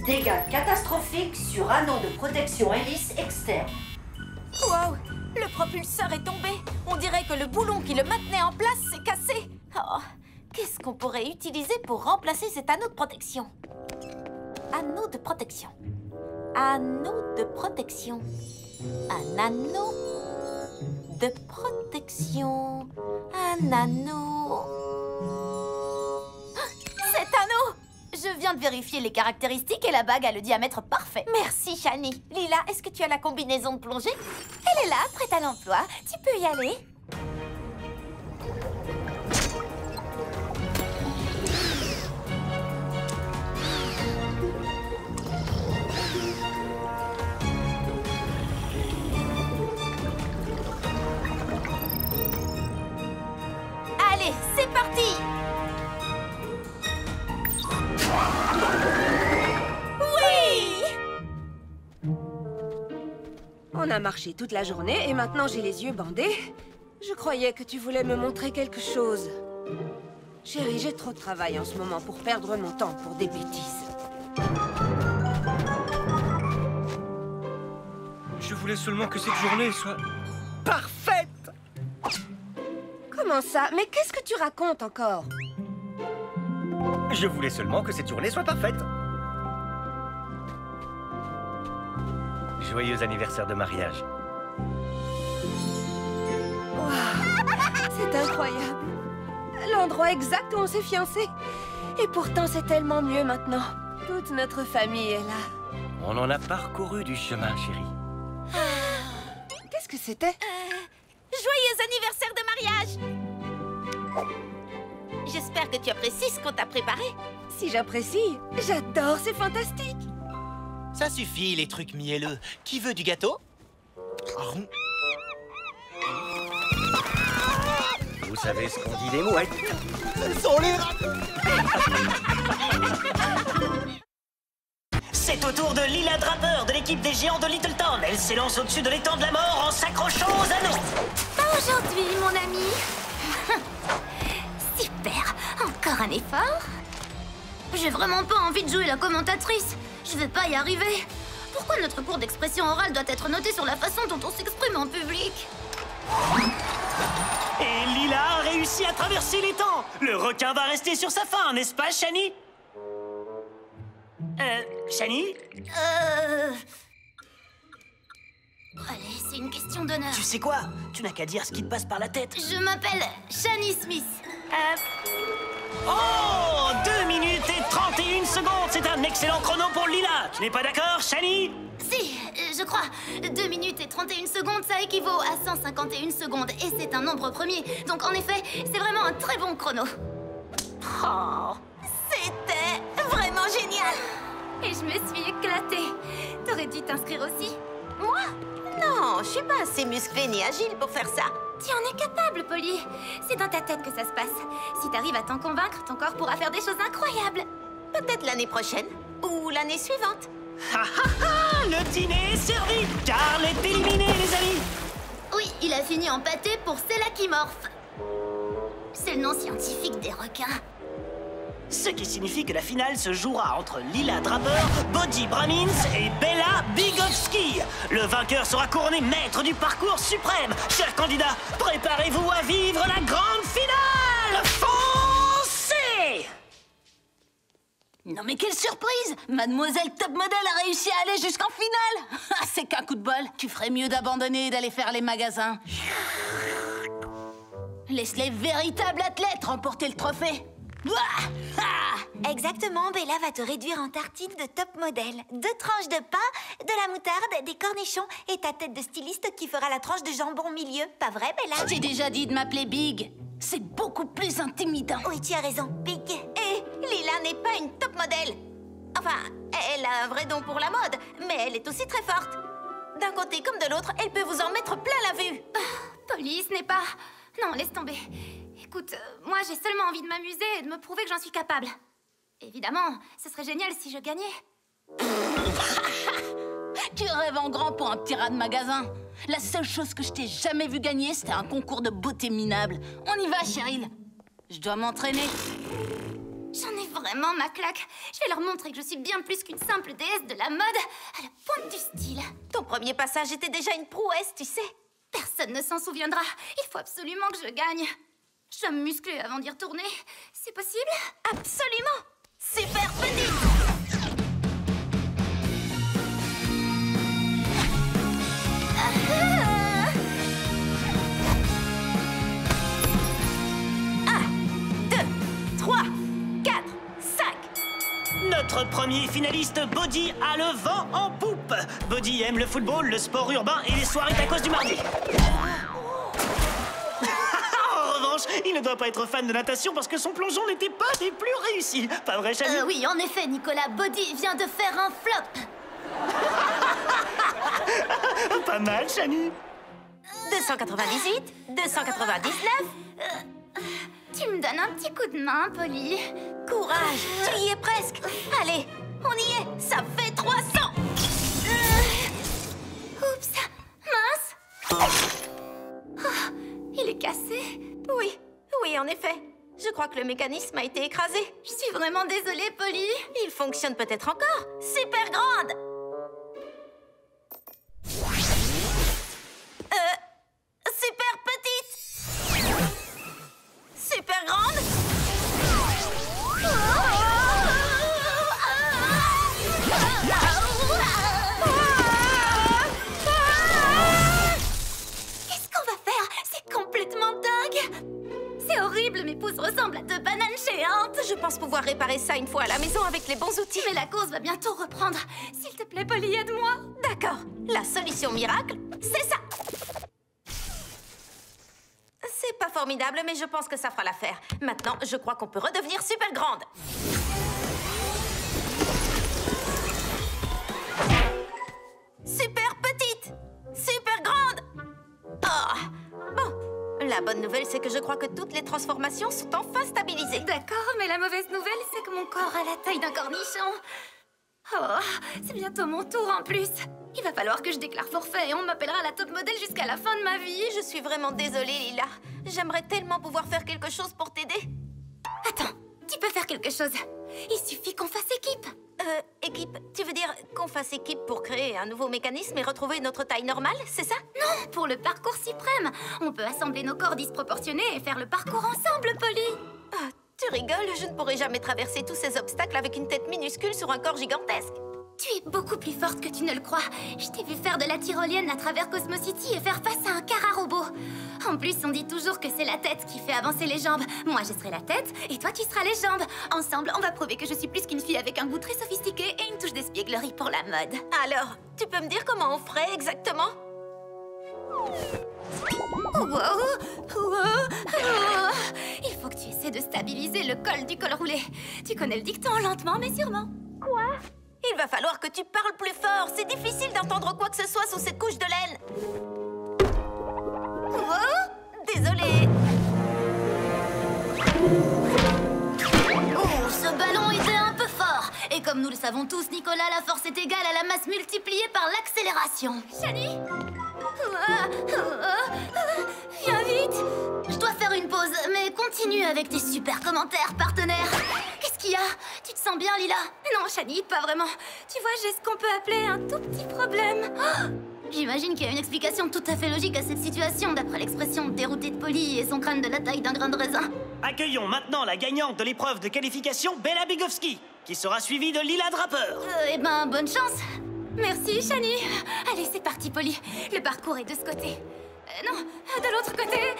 Dégâts catastrophiques sur anneau de protection hélice externe. Wow, le propulseur est tombé. On dirait que le boulon qui le maintenait en place s'est cassé. Oh, qu'est-ce qu'on pourrait utiliser pour remplacer cet anneau de protection? Anneau de protection. Anneau de protection. Un anneau de protection. Un anneau. Cet anneau! Je viens de vérifier les caractéristiques et la bague a le diamètre parfait. Merci, Shani. Lila, est-ce que tu as la combinaison de plongée? Elle est là, prête à l'emploi. Tu peux y aller. Allez, c'est parti! Oui! On a marché toute la journée et maintenant j'ai les yeux bandés. Je croyais que tu voulais me montrer quelque chose. Chérie, j'ai trop de travail en ce moment pour perdre mon temps pour des bêtises. Je voulais seulement que cette journée soit parfaite. Comment ça? Mais qu'est-ce que tu racontes encore? Je voulais seulement que cette journée soit parfaite. Joyeux anniversaire de mariage. Wow, c'est incroyable. L'endroit exact où on s'est fiancés. Et pourtant, c'est tellement mieux maintenant. Toute notre famille est là. On en a parcouru du chemin, chérie. Qu'est-ce que c'était? Joyeux anniversaire de mariage! J'espère que tu apprécies ce qu'on t'a préparé. Si j'apprécie, j'adore, c'est fantastique. Ça suffit, les trucs mielleux. Qui veut du gâteau? Vous savez ce qu'on dit des mouettes? Ce sont les rats. C'est au tour de Lila Draper de l'équipe des géants de Littleton. Elle s'élance au-dessus de l'étang de la mort en s'accrochant aux anneaux. Pas aujourd'hui, mon ami. Super. Encore un effort. J'ai vraiment pas envie de jouer la commentatrice. Je vais pas y arriver. Pourquoi notre cours d'expression orale doit être noté sur la façon dont on s'exprime en public? Et Lila a réussi à traverser l'étang. Le requin va rester sur sa faim, n'est-ce pas, Shani? Shani? Allez, c'est une question d'honneur. Tu sais quoi? Tu n'as qu'à dire ce qui te passe par la tête. Je m'appelle Shani Smith. Oh, 2 minutes et 31 secondes. C'est un excellent chrono pour Lila. Tu n'es pas d'accord, Shani? Si, je crois. 2 minutes et 31 secondes, ça équivaut à 151 secondes. Et c'est un nombre premier. Donc, en effet, c'est vraiment un très bon chrono. Oh, c'était vraiment génial. Et je me suis éclatée. T'aurais dû t'inscrire aussi. Moi? Non, je suis pas assez musclée ni agile pour faire ça. Tu en es capable, Polly. C'est dans ta tête que ça se passe. Si t'arrives à t'en convaincre, ton corps pourra faire des choses incroyables. Peut-être l'année prochaine. Ou l'année suivante. Ha ha ha! Le dîner est servi! Carl est éliminé, les amis! Oui, il a fini en pâté pour Sélachimorphe. C'est le nom scientifique des requins. Ce qui signifie que la finale se jouera entre Lila Draper, Bodhi Bramins et Bella Bigovski. Le vainqueur sera couronné maître du parcours suprême. Chers candidats, préparez-vous à vivre la grande finale! Foncez! Non mais quelle surprise! Mademoiselle Top Model a réussi à aller jusqu'en finale! C'est qu'un coup de bol. Tu ferais mieux d'abandonner et d'aller faire les magasins. Laisse les véritables athlètes remporter le trophée. Exactement, Bella va te réduire en tartines de top modèle. 2 tranches de pain, de la moutarde, des cornichons et ta tête de styliste qui fera la tranche de jambon au milieu. Pas vrai, Bella? Je t'ai déjà dit de m'appeler Big. C'est beaucoup plus intimidant. Oui, tu as raison, Big. Et Lila n'est pas une top modèle. Enfin, elle a un vrai don pour la mode, mais elle est aussi très forte. D'un côté comme de l'autre, elle peut vous en mettre plein la vue. Police n'est pas... Non, laisse tomber. Écoute, moi j'ai seulement envie de m'amuser et de me prouver que j'en suis capable. Évidemment, ce serait génial si je gagnais. Tu rêves en grand pour un petit rat de magasin. La seule chose que je t'ai jamais vu gagner, c'était un concours de beauté minable. On y va, Cheryl. Je dois m'entraîner. J'en ai vraiment ma claque. Je vais leur montrer que je suis bien plus qu'une simple déesse de la mode à la pointe du style. Ton premier passage était déjà une prouesse, tu sais. Personne ne s'en souviendra. Il faut absolument que je gagne. Je dois me muscler avant d'y retourner. C'est possible? Absolument! Super petite! Notre premier finaliste, Bodhi, a le vent en poupe. Bodhi aime le football, le sport urbain et les soirées tacos du mardi. En revanche, il ne doit pas être fan de natation parce que son plongeon n'était pas des plus réussis. Pas vrai, Chani? Oui, en effet, Nicolas, Bodhi vient de faire un flop. Pas mal, Chani. 298, 299... Tu me donnes un petit coup de main, Polly. Courage, tu y es presque. Allez, on y est, ça fait 300. Oups, mince. Oh, il est cassé. Oui, en effet. Je crois que le mécanisme a été écrasé. Je suis vraiment désolée, Polly. Il fonctionne peut-être encore. Super grande. Super petite. Super grande. Qu'est-ce qu'on va faire? C'est complètement dingue. C'est horrible, mes pouces ressemblent à 2 bananes géantes. Je pense pouvoir réparer ça une fois à la maison avec les bons outils. Mais la course va bientôt reprendre. S'il te plaît, Polly, aide-moi. D'accord. La solution miracle, c'est ça. C'est pas formidable, mais je pense que ça fera l'affaire. Maintenant, je crois qu'on peut redevenir super grande. Super petite. Super grande. Oh. Bon. La bonne nouvelle, c'est que je crois que toutes les transformations sont enfin stabilisées. D'accord, mais la mauvaise nouvelle, c'est que mon corps a la taille d'un cornichon. Oh, c'est bientôt mon tour en plus. Il va falloir que je déclare forfait et on m'appellera la top modèle jusqu'à la fin de ma vie. Je suis vraiment désolée, Lila. J'aimerais tellement pouvoir faire quelque chose pour t'aider. Attends, tu peux faire quelque chose. Il suffit qu'on fasse équipe. Équipe, tu veux dire qu'on fasse équipe pour créer un nouveau mécanisme et retrouver notre taille normale, c'est ça? Non, pour le parcours suprême. On peut assembler nos corps disproportionnés et faire le parcours ensemble, Polly. Ah, tu rigoles, je ne pourrai jamais traverser tous ces obstacles avec une tête minuscule sur un corps gigantesque. Tu es beaucoup plus forte que tu ne le crois. Je t'ai vu faire de la tyrolienne à travers Cosmo City et faire face à un car à robot. En plus, on dit toujours que c'est la tête qui fait avancer les jambes. Moi, je serai la tête et toi, tu seras les jambes. Ensemble, on va prouver que je suis plus qu'une fille avec un goût très sophistiqué et une touche d'espièglerie pour la mode. Alors, tu peux me dire comment on ferait exactement? Il faut que tu essaies de stabiliser le col du col roulé. Tu connais le dicton, lentement mais sûrement. Quoi? Il va va falloir que tu parles plus fort. C'est difficile d'entendre quoi que ce soit sous cette couche de laine. Oh, désolée. Oh, ce ballon était un peu fort. Et comme nous le savons tous, Nicolas, la force est égale à la masse multipliée par l'accélération. Shani? Viens vite. Je dois faire une pause, mais continue avec tes super commentaires, partenaire. Qu'est-ce qu'il y a? Tu te sens bien, Lila? Non, Shani, pas vraiment. Tu vois, j'ai ce qu'on peut appeler un tout petit problème. Oh, j'imagine qu'il y a une explication tout à fait logique à cette situation, d'après l'expression déroutée de Polly et son crâne de la taille d'un grain de raisin. Accueillons maintenant la gagnante de l'épreuve de qualification, Bella Bigowski, qui sera suivie de Lila Draper. Eh ben, bonne chance. Merci, Shani. Allez, c'est parti, Polly. Le parcours est de ce côté. Non, de l'autre côté.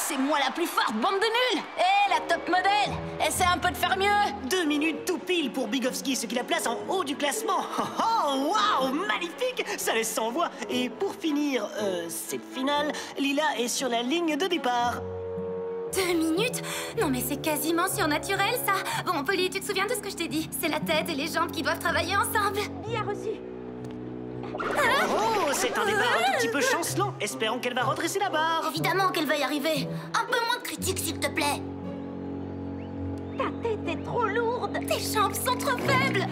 C'est moi la plus forte, bande de nuls! Hé, la top modèle! Essaie un peu de faire mieux! 2 minutes tout pile pour Bigowski, ce qui la place en haut du classement. Oh, waouh, magnifique! Ça laisse sans voix. Et pour finir cette finale, Lila est sur la ligne de départ. 2 minutes? Non mais c'est quasiment surnaturel, ça. Bon, Polly, tu te souviens de ce que je t'ai dit? C'est la tête et les jambes qui doivent travailler ensemble. Bien reçu. Oh, c'est un départ un tout petit peu chancelant. Espérons qu'elle va redresser la barre. Évidemment qu'elle va y arriver. Un peu moins de critiques, s'il te plaît. Ta tête est trop lourde. Tes jambes sont trop faibles.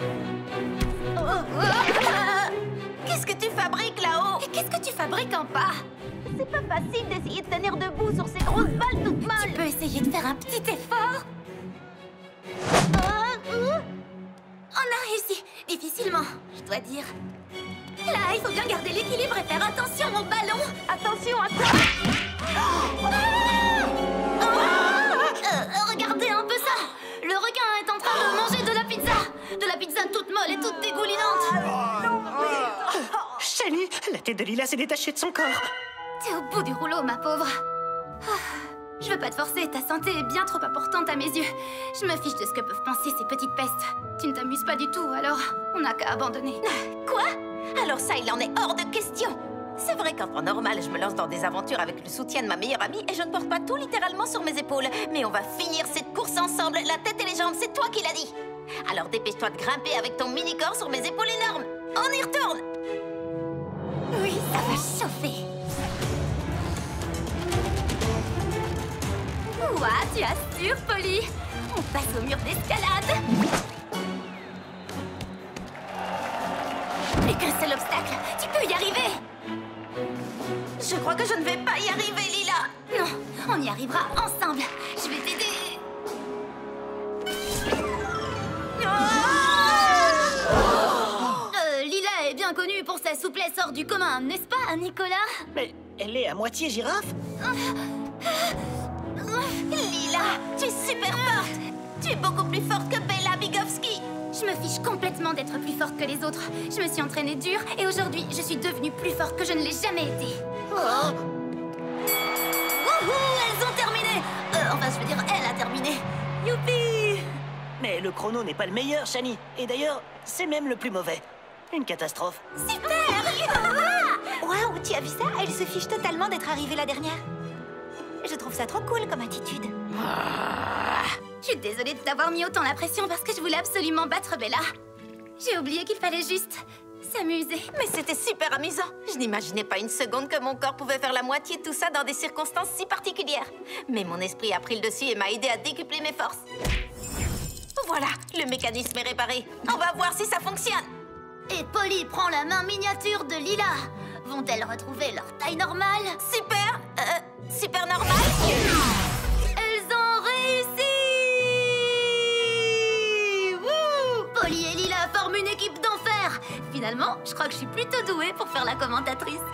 Qu'est-ce que tu fabriques là-haut? Et qu'est-ce que tu fabriques en bas? C'est pas facile d'essayer de tenir debout sur ces grosses balles toutes molles. Tu peux essayer de faire un petit effort. On a réussi. Difficilement, je dois dire. Là, il faut bien garder l'équilibre et faire attention au ballon. Attention à quoi? Regardez un peu ça. Le requin est en train de manger de la pizza. De la pizza toute molle et toute dégoulinante. Shani, la tête de Lila s'est détachée de son corps. T'es au bout du rouleau, ma pauvre. Je veux pas te forcer, ta santé est bien trop importante à mes yeux. Je me fiche de ce que peuvent penser ces petites pestes. Tu ne t'amuses pas du tout, alors on n'a qu'à abandonner. Quoi? Alors ça, il en est hors de question. C'est vrai qu'en temps normal, je me lance dans des aventures avec le soutien de ma meilleure amie et je ne porte pas tout littéralement sur mes épaules. Mais on va finir cette course ensemble, la tête et les jambes, c'est toi qui l'as dit. Alors dépêche-toi de grimper avec ton mini-corps sur mes épaules énormes. On y retourne. Oui, ça va chauffer. Ouah, tu assures, Polly. On passe au mur d'escalade. Plus qu'un seul obstacle, tu peux y arriver. Je crois que je ne vais pas y arriver, Lila. Non, on y arrivera ensemble. Je vais t'aider. Lila est bien connue pour sa souplesse hors du commun, n'est-ce pas, Nicolas? Mais elle est à moitié girafe. Lila, tu es super forte. Tu es beaucoup plus forte que Bella Bigowski. Je me fiche complètement d'être plus forte que les autres. Je me suis entraînée dur et aujourd'hui, je suis devenue plus forte que je ne l'ai jamais été. Oh. Wouhou, elles ont terminé. Enfin, je veux dire, elle a terminé. Youpi! Mais le chrono n'est pas le meilleur, Shani. Et d'ailleurs, c'est même le plus mauvais. Une catastrophe. Super! Waouh, tu as vu ça? Elle se fiche totalement d'être arrivée la dernière. Je trouve ça trop cool comme attitude. Je suis désolée de t'avoir mis autant la pression parce que je voulais absolument battre Bella. J'ai oublié qu'il fallait juste s'amuser. Mais c'était super amusant. Je n'imaginais pas une seconde que mon corps pouvait faire la moitié de tout ça dans des circonstances si particulières. Mais mon esprit a pris le dessus et m'a aidé à décupler mes forces. Voilà, le mécanisme est réparé. On va voir si ça fonctionne. Et Polly prend la main miniature de Lila. Vont-elles retrouver leur taille normale? Super, super normal. Elles ont réussi! Wouh! Polly et Lila forment une équipe d'enfer. Finalement, je crois que je suis plutôt douée pour faire la commentatrice.